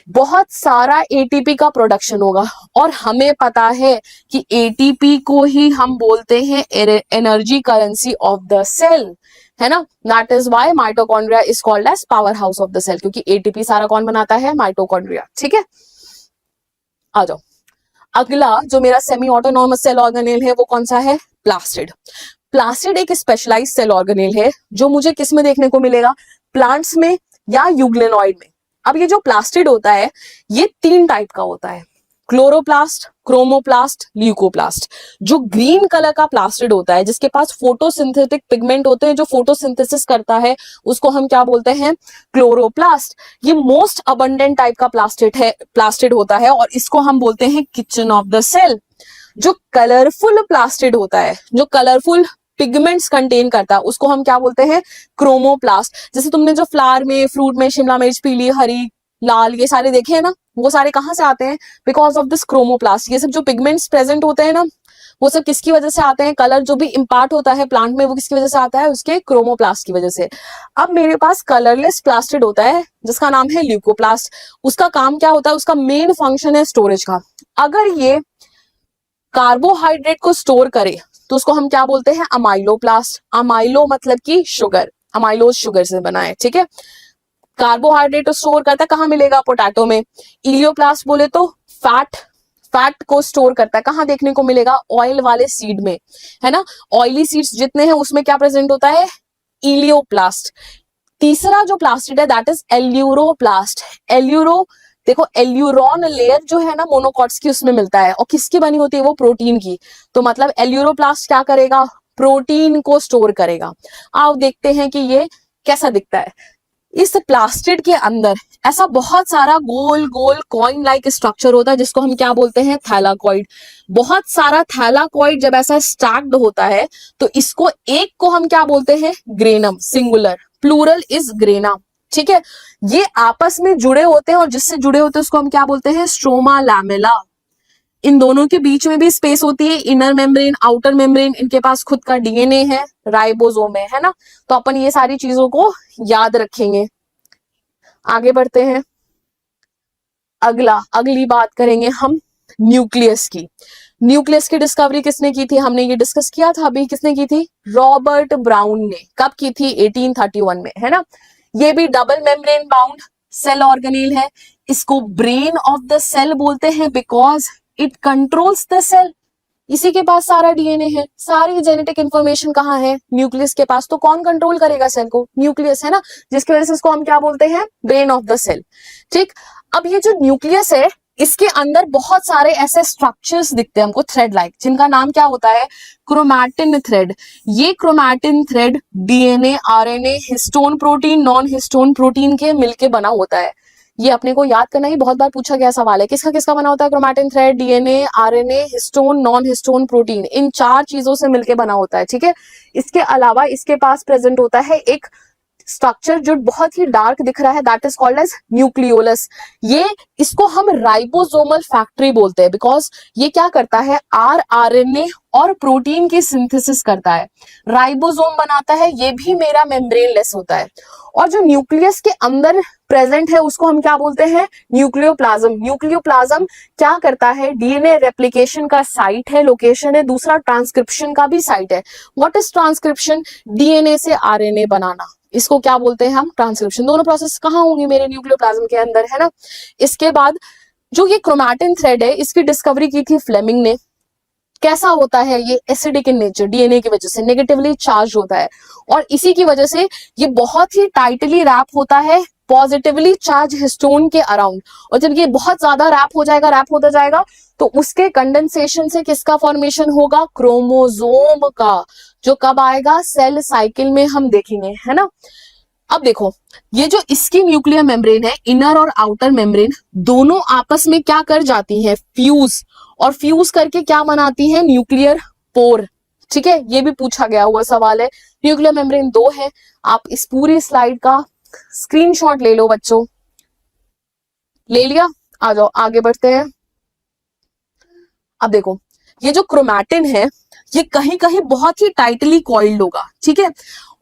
बहुत सारा एटीपी का प्रोडक्शन होगा और हमें पता है कि एटीपी को ही हम बोलते हैं energy currency of the cell, है ना। That is why mitochondria is called as power house of the cell, क्योंकि एटीपी सारा कौन बनाता है? माइटोकॉन्ड्रिया। ठीक है, आ जाओ। अगला जो मेरा सेमी ऑटोनॉमस सेल ऑर्गेनेल है वो कौन सा है? प्लास्टिड। प्लास्टिड एक स्पेशलाइज्ड सेल ऑर्गेनेल है जो मुझे किस में देखने को मिलेगा? प्लांट्स में या यूग्लेनॉइड में। अब ये जो प्लास्टिड होता है ये 3 टाइप का होता है, क्लोरोप्लास्ट, क्रोमोप्लास्ट, ल्यूकोप्लास्ट। जो ग्रीन कलर का प्लास्टिड होता है जिसके पास फोटोसिंथेटिक पिगमेंट होते हैं, जो फोटोसिंथेसिस करता है, उसको हम क्या बोलते हैं? क्लोरोप्लास्ट। ये मोस्ट अबंडेंट टाइप का प्लास्टिड होता है और इसको हम बोलते हैं किचन ऑफ द सेल। जो कलरफुल प्लास्टिड होता है, जो कलरफुल पिगमेंट्स कंटेन करता है, उसको हम क्या बोलते हैं? क्रोमोप्लास्ट। जैसे तुमने जो फ्लावर में, फ्रूट में शिमला मिर्च पीली, हरी, लाल ये सारे देखे हैं ना, वो सारे कहाँ से आते हैं? Because of this chromoplast. ये सब जो पिगमेंट्स प्रेजेंट होते हैं ना, वो सब किसकी वजह से आते हैं? कलर जो भी इम्पार्ट होता है प्लांट में वो किसकी वजह से आता है? उसके क्रोमोप्लास्ट की वजह से। अब मेरे पास कलरलेस प्लास्टिड होता है जिसका नाम है ल्यूकोप्लास्ट। उसका काम क्या होता है? उसका मेन फंक्शन है स्टोरेज का। अगर ये कार्बोहाइड्रेट को स्टोर करे तो उसको हम क्या बोलते हैं? अमाइलोप्लास्ट। अमाइलो मतलब कि शुगर, अमाइलोज शुगर से बना है। ठीक है, कार्बोहाइड्रेट स्टोर करता है, कहाँ मिलेगा? पोटैटो में। इलियोप्लास्ट बोले तो फैट को स्टोर करता है, कहाँ देखने को मिलेगा? ऑयल वाले सीड में, है ना। ऑयली सीड्स जितने हैं उसमें क्या प्रेजेंट होता है? इलियोप्लास्ट। तीसरा जो प्लास्टिड है दैट इज एल्यूरोप्लास्ट। एल्यूरो देखो, एल्यूरोन लेयर जो है ना मोनोकॉट्स की, उसमें मिलता है और किसकी बनी होती है? वो प्रोटीन की। तो मतलब एल्यूरोप्लास्ट क्या करेगा? प्रोटीन को स्टोर करेगा। आओ देखते हैं कि ये कैसा दिखता है। इस प्लास्टिड के अंदर ऐसा बहुत सारा गोल गोल कॉइन लाइक स्ट्रक्चर होता है जिसको हम क्या बोलते हैं? थैलाकॉइड। बहुत सारा थैलाकॉइड जब ऐसा स्टैक्ड होता है तो इसको एक को हम क्या बोलते हैं? Granum. Singular, plural is grana. ठीक है, ये आपस में जुड़े होते हैं और जिससे जुड़े होते हैं उसको हम क्या बोलते हैं? Stroma lamella. इन दोनों के बीच में भी स्पेस होती है, इनर मेम्ब्रेन, आउटर मेम्ब्रेन। इनके पास खुद का डीएनए है, राइबोसोम है ना। तो अपन ये सारी चीजों को याद रखेंगे। आगे बढ़ते हैं। अगली बात करेंगे हम न्यूक्लियस की। न्यूक्लियस की डिस्कवरी किसने की थी? हमने ये डिस्कस किया था अभी। किसने की थी? रॉबर्ट ब्राउन ने। कब की थी? 1831 में, है ना। ये भी double membrane bound cell organelle है। इसको ब्रेन ऑफ द सेल बोलते हैं because it controls the cell. इसी के पास सारा डीएनए है, सारी जेनेटिक इंफॉर्मेशन कहाँ है? न्यूक्लियस के पास। तो कौन कंट्रोल करेगा सेल को? न्यूक्लियस, है ना। जिसकी वजह से इसको हम क्या बोलते हैं? Brain of the cell. ठीक, अब ये जो न्यूक्लियस है इसके अंदर बहुत सारे ऐसे स्ट्रक्चर्स दिखते हैं हमको थ्रेड लाइक, जिनका नाम क्या होता है? Chromatin thread. ये chromatin thread DNA, RNA, histone protein, non histone protein के मिलके बना होता है। ये अपने को याद करना ही बहुत बार पूछा गया सवाल है। किसका किसका बना होता है? Chromatin thread, DNA, RNA, histone, non histone protein. इन 4 चीजों से मिलके बना होता है। ठीक है, इसके अलावा इसके पास प्रेजेंट होता है एक स्ट्रक्चर जो बहुत ही डार्क दिख रहा है, that is called as nucleolus. ये इसको हम राइबोसोमल फैक्ट्री बोलते हैं बिकॉज ये क्या करता है? आरएनए और प्रोटीन की सिंथेसिस करता है, राइबोसोम बनाता है। ये भी मेरा मेम्ब्रेनलेस होता है। और जो न्यूक्लियस के अंदर प्रेजेंट है उसको हम क्या बोलते हैं? न्यूक्लियोप्लाज्म। न्यूक्लियोप्लाज्म क्या करता है? डीएनए रेप्लिकेशन का साइट है, लोकेशन है। दूसरा ट्रांसक्रिप्शन का भी साइट है। What is transcription? डीएनए से आरएनए बनाना, इसको क्या बोलते हैं हम? ट्रांसक्रिप्शन। दोनों प्रोसेस कहाँ होंगी? मेरे न्यूक्लियोप्लाज्म के अंदर, है ना। इसके बाद जो ये क्रोमैटिन थ्रेड है इसकी डिस्कवरी की थी फ्लेमिंग ने। कैसा होता है ये? एसिडिक इन नेचर, डीएनए की वजह से नेगेटिवली चार्ज होता है और इसी की वजह से ये बहुत ही टाइटली रैप होता है पॉजिटिवली चार्ज हिस्टोन के अराउंड। और जब ये बहुत ज्यादा रैप होता जाएगा तो उसके कंडेंसेशन से किसका फॉर्मेशन होगा? क्रोमोसोम का, जो कब आएगा? सेल साइकिल में हम देखेंगे, है ना। अब देखो, ये जो इसकी न्यूक्लियर मेम्ब्रेन है, इनर और आउटर मेम्ब्रेन, दोनों आपस में क्या कर जाती है, फ्यूज, और फ्यूज करके क्या बनाती है, न्यूक्लियर पोर। ठीक है, ये भी पूछा गया हुआ सवाल है। न्यूक्लियर मेम्ब्रेन दो है। आप इस पूरी स्लाइड का स्क्रीनशॉट ले लो बच्चों। ले लिया? आ जाओ आगे बढ़ते हैं। अब देखो, ये जो क्रोमैटिन है ये कहीं कहीं बहुत ही टाइटली कॉइल्ड होगा, ठीक है,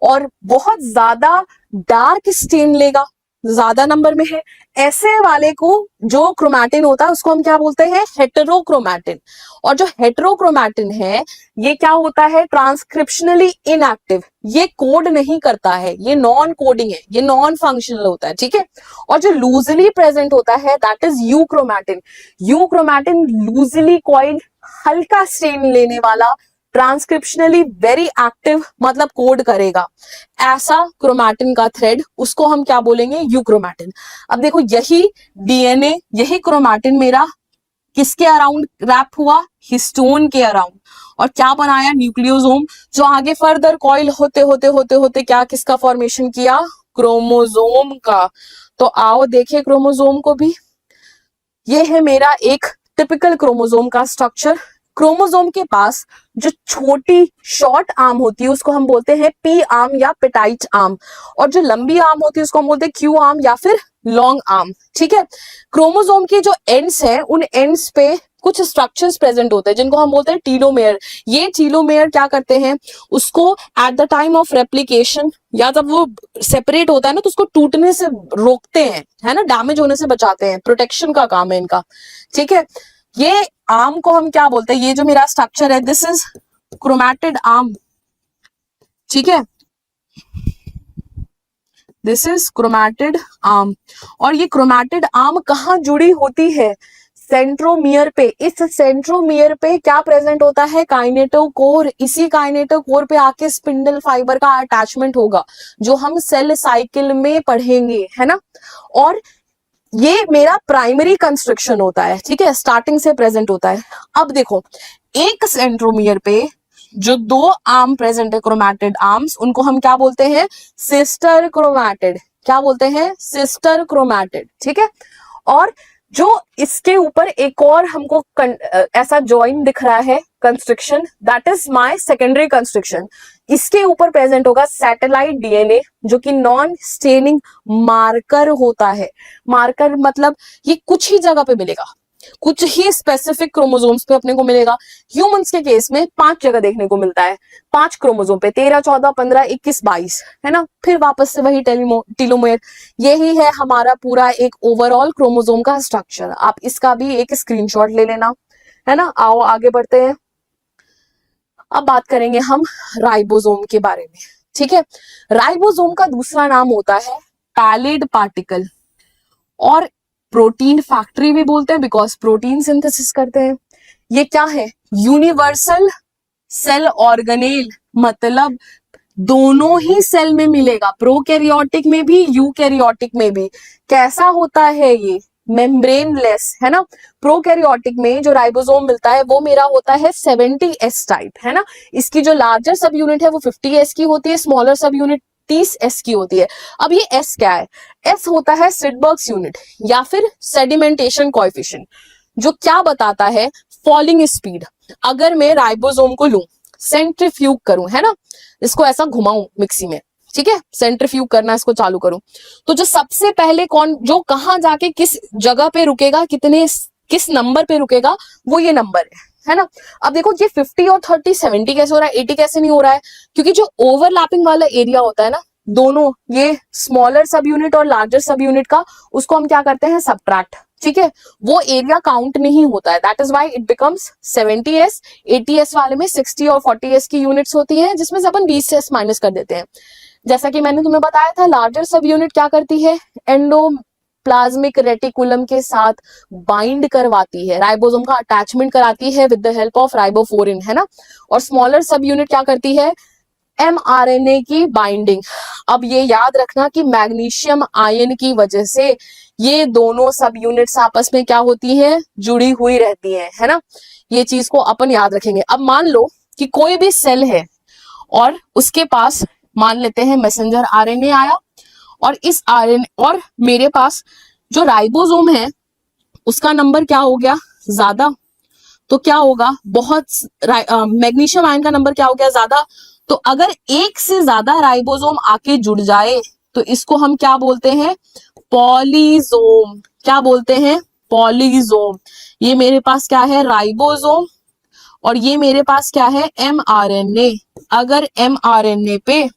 और बहुत ज्यादा डार्क स्टेन लेगा, ज्यादा नंबर में है। ऐसे वाले को जो क्रोमैटिन होता है उसको हम क्या बोलते हैं, हेटेरोक्रोमैटिन। और जो हेटेरोक्रोमैटिन है ये क्या होता है, ट्रांसक्रिप्शनली इनएक्टिव, ये कोड नहीं करता है, ये नॉन कोडिंग है, ये नॉन फंक्शनल होता है, ठीक है। और जो लूजली प्रेजेंट होता है that is euchromatin. Euchromatin loosely coiled, हल्का स्टेन लेने वाला, ट्रांसक्रिप्शनली वेरी एक्टिव, मतलब कोड करेगा। ऐसा क्रोमैटिन का थ्रेड, उसको हम क्या बोलेंगे, यूक्रोमैटिन। अब देखो, यही डीएनए, यही क्रोमैटिन मेरा किसके अराउंड रैप हुआ, हिस्टोन के अराउंड, और क्या बनाया, न्यूक्लियोसोम, जो आगे फर्दर कॉइल होते होते होते होते क्या, किसका फॉर्मेशन किया, क्रोमोसोम का। तो आओ देखें क्रोमोसोम को भी। ये है मेरा एक टिपिकल क्रोमोसोम का स्ट्रक्चर। क्रोमोसोम के पास जो छोटी शॉर्ट आर्म होती है उसको हम बोलते हैं पी आर्म या पेटाइट आर्म, और जो लंबी आर्म होती है उसको हम बोलते हैं क्यू आर्म या फिर लॉन्ग आर्म, ठीक है। क्रोमोसोम की जो एंड्स है उन एंड्स पे कुछ स्ट्रक्चर्स प्रेजेंट होते हैं जिनको हम बोलते हैं टीलोमेयर। ये टीलोमेयर क्या करते हैं, उसको at the time of replication या जब वो सेपरेट होता है ना तो उसको टूटने से रोकते हैं, है ना, डैमेज होने से बचाते हैं, प्रोटेक्शन का काम है इनका, ठीक है। ये आर्म को हम क्या बोलते हैं, ये जो मेरा स्ट्रक्चर है दिस इज क्रोमैटिड आर्म, ठीक है, दिस इज क्रोमैटिड आर्म। और ये क्रोमैटिड आर्म कहाँ जुड़ी होती है, सेंट्रोमियर पे। इस सेंट्रोमियर पे क्या प्रेजेंट होता है, काइनेटोकोर। इसी काइनेटोकोर पे आके स्पिंडल फाइबर का अटैचमेंट होगा जो हम सेल साइकिल में पढ़ेंगे, है ना। और ये मेरा प्राइमरी कंस्ट्रक्शन होता है, ठीक है, स्टार्टिंग से प्रेजेंट होता है। अब देखो, एक सेंट्रोमियर पे जो दो आर्म प्रेजेंट है, क्रोमैटिड आर्म्स, उनको हम क्या बोलते हैं, सिस्टर क्रोमैटिड। क्या बोलते हैं, सिस्टर क्रोमैटिड, ठीक है। और जो इसके ऊपर एक और हमको ऐसा जॉइन दिख रहा है construction, that is my secondary constriction. इसके ऊपर प्रेजेंट होगा सैटेलाइट डीएनए जो कि नॉन स्टेनिंग मार्कर होता है। मार्कर मतलब ये कुछ ही जगह पे मिलेगा, कुछ ही स्पेसिफिक क्रोमोसोम्स पे अपने को मिलेगा। ह्यूमंस के केस में 5 जगह देखने को मिलता है, 5 क्रोमोसोम पे, 13, 14, 15, 21, 22, है ना। फिर वापस से वही टेलोमेयर। यही है हमारा पूरा एक ओवरऑल क्रोमोसोम का स्ट्रक्चर। आप इसका भी एक स्क्रीनशॉट ले लेना, है ना। आओ आगे बढ़ते हैं। अब बात करेंगे हम राइबोसोम के बारे में, ठीक है। राइबोसोम का दूसरा नाम होता है पैलिड पार्टिकल, और प्रोटीन फैक्ट्री भी बोलते हैं बिकॉज प्रोटीन सिंथेसिस करते हैं। ये क्या है, यूनिवर्सल सेल ऑर्गेनेल, मतलब दोनों ही सेल में मिलेगा, प्रोकैरियोटिक में भी यूकैरियोटिक में भी। कैसा होता है ये, मेम्ब्रेनलेस, है ना। प्रोकैरियोटिक में जो राइबोसोम मिलता है वो मेरा होता है 70S टाइप, है ना। इसकी जो लार्जर सब यूनिट है वो 50S की होती है, स्मॉलर सब यूनिट 30S की होती है। अब ये S क्या है, S होता है सिडबर्ग्स यूनिट या फिर सेडिमेंटेशन कोएफिशिएंट, जो क्या बताता है, फॉलिंग स्पीड। अगर मैं राइबोसोम को लूं, सेंट्रीफ्यूग करूं, है ना, इसको ऐसा घुमाऊं मिक्सी में, ठीक है, सेंट्रीफ्यूग करना, इसको चालू करूं, तो जो सबसे पहले कौन, जो कहां जाके किस जगह पे रुकेगा, किस नंबर पे रुकेगा, वो ये नंबर है ना। अब देखो ये 50 और 30 70 कैसे हो रहा है, 80 कैसे नहीं हो रहा है, क्योंकि जो ओवरलैपिंग वाला एरिया होता है ना, दोनों ये स्मॉलर सब यूनिट और लार्जर सब यूनिट का, उसको हम क्या करते हैं, सबट्रैक्ट, ठीक है। वो एरिया काउंट नहीं होता है, that is why it becomes 70S। 80S वाले में 60 और 40S की यूनिट्स होती हैं जिसमें से अपन 20S माइनस कर देते हैं। जैसा कि मैंने तुम्हें बताया था, लार्जर सब यूनिट क्या करती है, एंडोप्लाज्मिक रेटिकुलम के साथ बाइंड करवाती है, राइबोसोम का अटैचमेंट कराती है with the help of ribophorin, है ना। और स्मॉलर सब यूनिट क्या करती है, mRNA की बाइंडिंग। अब ये याद रखना कि मैग्नीशियम आयन की वजह से ये दोनों सब यूनिट्स आपस में क्या होती हैं, जुड़ी हुई रहती हैं, है ना। ये चीज को अपन याद रखेंगे। अब मान लो कि कोई भी सेल है और उसके पास मान लेते हैं मैसेंजर आरएनए आया, और इस आरएनए और मेरे पास जो राइबोसोम है उसका नंबर क्या हो गया ज्यादा, तो क्या होगा बहुत मैग्नीशियम आयन का नंबर क्या हो गया ज्यादा। तो अगर एक से ज्यादा राइबोसोम आके जुड़ जाए तो इसको हम क्या बोलते हैं, पॉलीजोम। क्या बोलते हैं, पॉलीजोम। ये मेरे पास क्या है, राइबोसोम, और ये मेरे पास क्या है, एमआरएनए। अगर एमआरएनए पे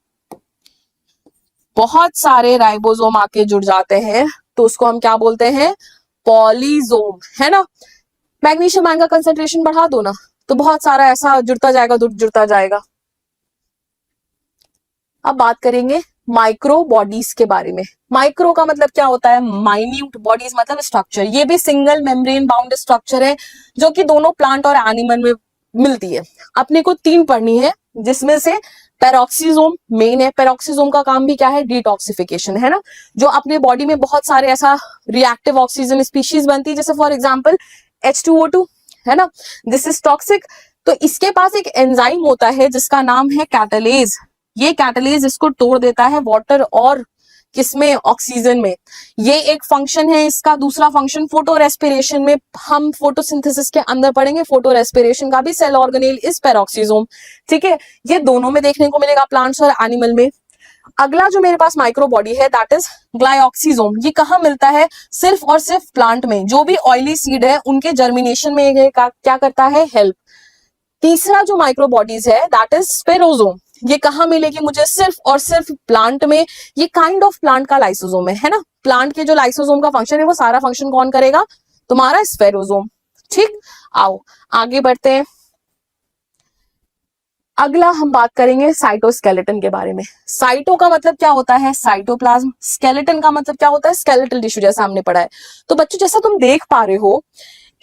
बहुत सारे राइबोसोम आके जुड़ जाते हैं तो उसको हम क्या बोलते हैं, पॉलीजोम, है ना। मैग्नीशियम आयन का कंसेंट्रेशन बढ़ा दो ना तो बहुत सारा ऐसा जुड़ता जाएगा, जुड़ता जाएगा। अब बात करेंगे माइक्रो बॉडीज के बारे में। माइक्रो का मतलब क्या होता है, माइन्यूट, बॉडीज मतलब स्ट्रक्चर। ये भी सिंगल मेम्ब्रेन बाउंड स्ट्रक्चर है जो कि दोनों प्लांट और एनिमल में मिलती है। अपने को 3 पढ़नी है जिसमें से पेरोक्सीजोम मेन है। पेरोक्सीजोम का काम भी क्या है, डिटॉक्सिफिकेशन, है ना। जो अपने बॉडी में बहुत सारे ऐसा रिएक्टिव ऑक्सीजन स्पीशीज बनती है, जैसे फॉर एग्जांपल H2O2, है ना, दिस इज टॉक्सिक। तो इसके पास एक एंजाइम होता है जिसका नाम है कैटालेज। ये कैटालेज इसको तोड़ देता है वाटर और किसमें, ऑक्सीजन में। ये एक फंक्शन है इसका। दूसरा फंक्शन फोटो रेस्पिरेशन में, हम फोटोसिंथेसिस के अंदर पढ़ेंगे, फोटो रेस्पिरेशन का भी सेल ऑर्गेनेल इज पेरोक्सीजोम, ठीक है। ये दोनों में देखने को मिलेगा, प्लांट्स और एनिमल में। अगला जो मेरे पास माइक्रो बॉडी है दैट इज ग्लाइऑक्सीजोम। ये कहाँ मिलता है, सिर्फ और सिर्फ प्लांट में। जो भी ऑयली सीड है उनके जर्मिनेशन में ये क्या करता है, हेल्प। तीसरा जो माइक्रो बॉडीज है दैट इज स्पेरोजोम। ये कहाँ मिलेगी मुझे, सिर्फ और सिर्फ प्लांट में। ये काइंड ऑफ प्लांट का लाइसोसोम है ना। प्लांट के जो लाइसोसोम का फंक्शन है वो सारा फंक्शन कौन करेगा, तुम्हारा स्पेरोजोम, ठीक। आओ आगे बढ़ते हैं। अगला हम बात करेंगे साइटोस्केलेटन के बारे में। साइटो का मतलब क्या होता है, साइटोप्लाज्म। स्केलेटन का मतलब क्या होता है, स्केलेटल टिश्यू, जैसा हमने पढ़ा है। तो बच्चों जैसा तुम देख पा रहे हो,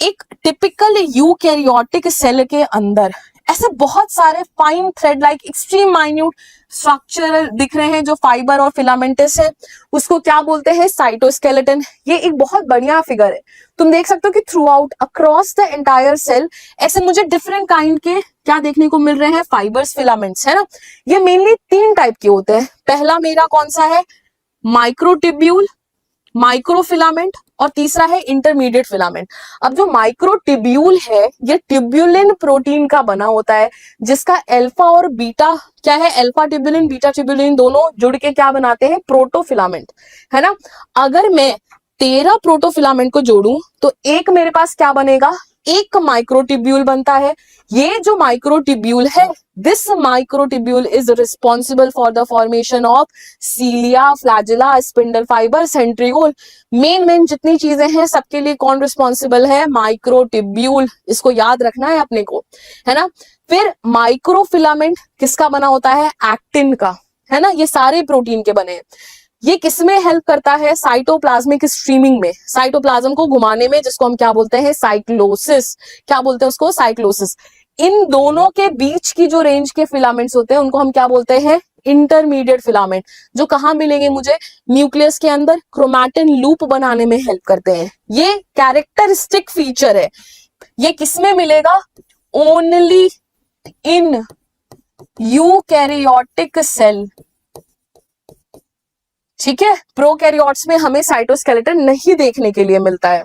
एक टिपिकल यूकैरियोटिक सेल के अंदर ऐसे बहुत सारे fine thread like extreme minute structure दिख रहे हैं जो फाइबर और फिलामेंटस है, उसको क्या बोलते हैं, साइटोस्केलेटन। ये एक बहुत बढ़िया फिगर है। तुम देख सकते हो कि throughout across the entire cell ऐसे मुझे डिफरेंट काइंड के क्या देखने को मिल रहे हैं, फाइबर्स, फिलामेंट्स, है ना। ये मेनली 3 टाइप के होते हैं। पहला मेरा कौन सा है, माइक्रोटिब्यूल, माइक्रोफिलामेंट, और तीसरा है इंटरमीडिएट फिलामेंट। अब जो माइक्रोटिब्यूल है ये ट्यूब्यूलिन प्रोटीन का बना होता है, जिसका अल्फा और बीटा क्या है, अल्फा ट्यूब्यूलिन बीटा ट्यूब्यूलिन दोनों जुड़ के क्या बनाते हैं, प्रोटोफिलामेंट, है ना। अगर मैं 13 प्रोटोफिलामेंट को जोड़ूं तो एक मेरे पास क्या बनेगा, एक माइक्रोटिब्यूल बनता है। ये जो माइक्रोटिब्यूल है, this microtubule is responsible for the formation of सीलिया, flagella, spindle fibre, centriole. Main जितनी चीजें हैं सबके लिए कौन रिस्पॉन्सिबल है, माइक्रोटिब्यूल। इसको याद रखना है अपने को, है ना। फिर माइक्रोफिलामेंट किसका बना होता है, एक्टिन का, है ना। ये सारे प्रोटीन के बने हैं। ये किसमें हेल्प करता है, साइटोप्लाज्मिक स्ट्रीमिंग में, साइटोप्लाज्म को घुमाने में, जिसको हम क्या बोलते हैं, साइक्लोसिस। क्या बोलते हैं उसको, साइक्लोसिस। इन दोनों के बीच की जो रेंज के फिलामेंट्स होते हैं उनको हम क्या बोलते हैं, इंटरमीडिएट फिलामेंट, जो कहां मिलेंगे मुझे, न्यूक्लियस के अंदर क्रोमैटिन लूप बनाने में हेल्प करते हैं। ये कैरेक्टरिस्टिक फीचर है। ये किसमें मिलेगा, ओनली इन यूकैरियोटिक सेल, ठीक है। प्रोकैरियोट्स में हमें साइटोस्केलेटन नहीं देखने के लिए मिलता है।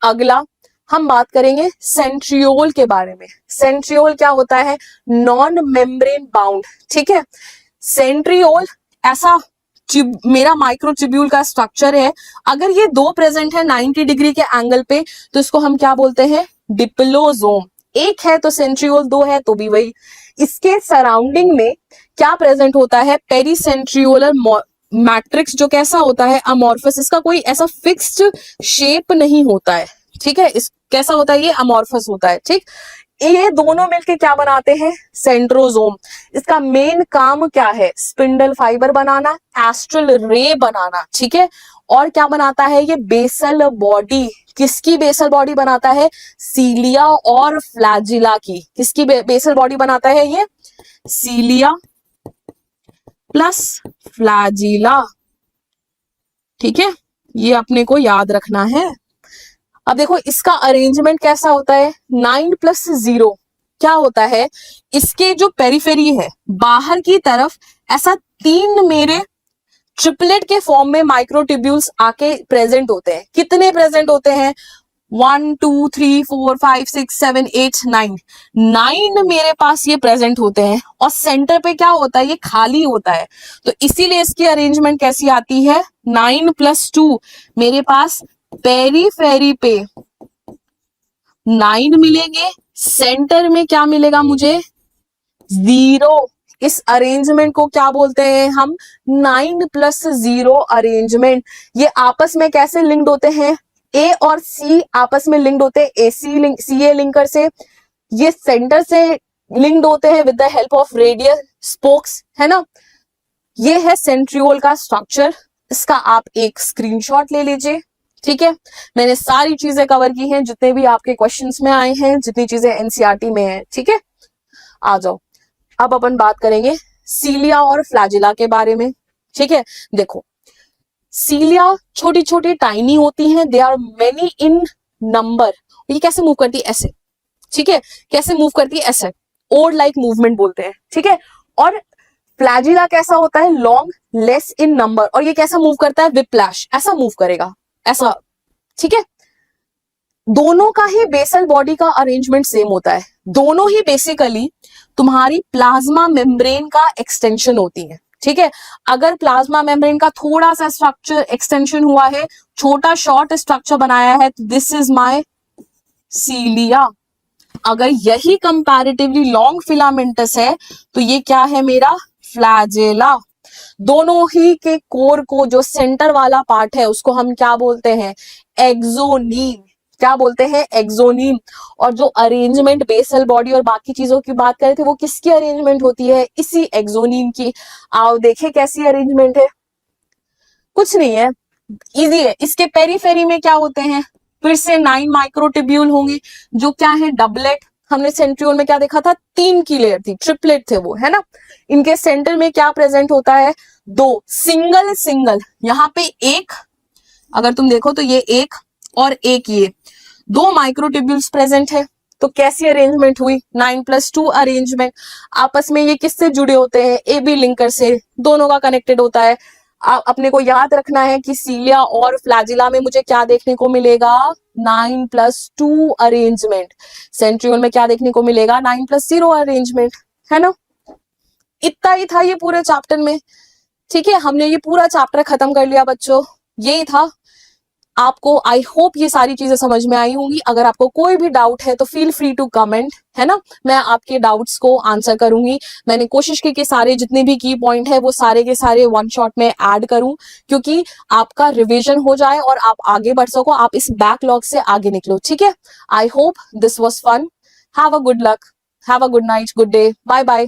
अगला हम बात करेंगे सेंट्रियोल के बारे में। सेंट्रियोल क्या होता है, नॉन मेम्ब्रेन बाउंड, ठीक है। सेंट्रियोल ऐसा मेरा माइक्रोट्यूब्यूल का स्ट्रक्चर है। अगर ये 2 प्रेजेंट है 90 डिग्री के एंगल पे तो इसको हम क्या बोलते हैं, डिप्लोजोम। एक है तो सेंट्रियोल, 2 है तो भी वही। इसके सराउंडिंग में क्या प्रेजेंट होता है, पेरीसेंट्रियोलर मैट्रिक्स, जो कैसा होता है, अमॉर्फस। इसका कोई ऐसा फिक्स्ड शेप नहीं होता है, ठीक है। इस कैसा होता है, ये अमॉर्फस होता है, ठीक। ये दोनों मिलके क्या बनाते हैं, सेंट्रोजोम। इसका मेन काम क्या है, स्पिंडल फाइबर बनाना, एस्ट्रल रे बनाना, ठीक है। और क्या बनाता है ये, बेसल बॉडी। किसकी बेसल बॉडी बनाता है, सीलिया और फ्लैजिला की। किसकी बेसल बॉडी बनाता है ये, सीलिया प्लस फ्लैजिला, ठीक है। ये अपने को याद रखना है। अब देखो इसका अरेंजमेंट कैसा होता है, 9+0 क्या होता है, इसके जो पेरिफेरी है बाहर की तरफ ऐसा 3 मेरे ट्रिपलेट के फॉर्म में माइक्रोट्यूब्यूल्स आके प्रेजेंट होते हैं। कितने प्रेजेंट होते हैं? 1 2 3 4 5 6 7 8 9 9 मेरे पास ये प्रेजेंट होते हैं, और सेंटर पे क्या होता है? ये खाली होता है। तो इसीलिए इसकी अरेंजमेंट कैसी आती है? 9 + 2 मेरे पास पेरीफेरी पे 9 मिलेंगे, सेंटर में क्या मिलेगा मुझे? 0। इस अरेंजमेंट को क्या बोलते हैं हम? 9 + 0 अरेंजमेंट। ये आपस में कैसे लिंक्ड होते हैं? ए और सी आपस में लिंक्ड होते हैं एसी लिंक, सीए लिंकर से। ये सेंटर से लिंक्ड होते हैं with the help of radial spokes, है ना। ये है सेंट्रियोल का स्ट्रक्चर। इसका आप एक स्क्रीनशॉट ले लीजिए, ठीक है। मैंने सारी चीजें कवर की हैं, जितने भी आपके क्वेश्चंस में आए हैं, जितनी चीजें एनसीईआरटी में हैं, ठीक है। आ जाओ, अब अपन बात करेंगे सीलिया और फ्लैजिला के बारे में, ठीक है। देखो, सीलिया छोटी छोटी टाइनी होती हैं, they are many in number. ये कैसे मूव करती है? ऐसे, ठीक है। कैसे मूव करती है? ऐसे, ओड लाइक मूवमेंट बोलते हैं, ठीक है। और फ्लैजिला कैसा होता है? Long, less in number. और ये कैसा मूव करता है? विप्लैश, ऐसा मूव करेगा, ऐसा, ठीक है। दोनों का ही बेसल बॉडी का अरेंजमेंट सेम होता है। दोनों ही बेसिकली तुम्हारी प्लाज्मा मेम्ब्रेन का एक्सटेंशन होती है, ठीक है। अगर प्लाज्मा मेम्ब्रेन का थोड़ा सा स्ट्रक्चर एक्सटेंशन हुआ है, छोटा शॉर्ट स्ट्रक्चर बनाया है, तो दिस इज माय सीलिया। अगर यही कंपैरेटिवली लॉन्ग फिलामेंटस है, तो ये क्या है? मेरा फ्लैजेला। दोनों ही के कोर को, जो सेंटर वाला पार्ट है, उसको हम क्या बोलते हैं? एक्सोनीम। क्या बोलते हैं? एक्सोनीम। और जो अरेंजमेंट बेसल बॉडी और बाकी चीजों की बात कर रहे थे, वो किसकी अरेंजमेंट होती है? इसी एक्सोनीम की। आओ देखे कैसी अरेंजमेंट है। कुछ नहीं है, इजी है। इसके पेरीफेरी में क्या होते हैं? फिर से 9 माइक्रोट्यूब्यूल होंगे, जो क्या है? डबलेट। हमने सेंट्रियोल में क्या देखा था? 3 की लेयर थी, ट्रिपलेट थे वो, है ना। इनके सेंटर में क्या प्रेजेंट होता है? 2 सिंगल सिंगल। यहाँ पे एक, अगर तुम देखो तो ये एक और एक, ये 2 माइक्रोट्यूब्यूल्स प्रेजेंट है। तो कैसी अरेंजमेंट हुई? 9 + 2 अरेंजमेंट। आपस में ये किससे जुड़े होते हैं? ए बी लिंकर से, दोनों का कनेक्टेड होता है। अपने को याद रखना है कि सीलिया और फ्लैजिला में मुझे क्या देखने को मिलेगा? 9 + 2 अरेंजमेंट। सेंट्रियोल में क्या देखने को मिलेगा? 9 + 0 अरेंजमेंट, है ना। इतना ही था ये पूरे चैप्टर में, ठीक है। हमने ये पूरा चैप्टर खत्म कर लिया बच्चों, यही था। आपको आई होप ये सारी चीजें समझ में आई होंगी। अगर आपको कोई भी डाउट है तो फील फ्री टू कमेंट, है ना। मैं आपके डाउट्स को आंसर करूंगी। मैंने कोशिश की कि सारे जितने भी की पॉइंट है वो सारे के सारे वन शॉट में ऐड करूं, क्योंकि आपका रिवीजन हो जाए और आप आगे बढ़ सको, आप इस बैकलॉग से आगे निकलो, ठीक है। I hope this was fun. Have a good luck, have a good night, good day, bye bye.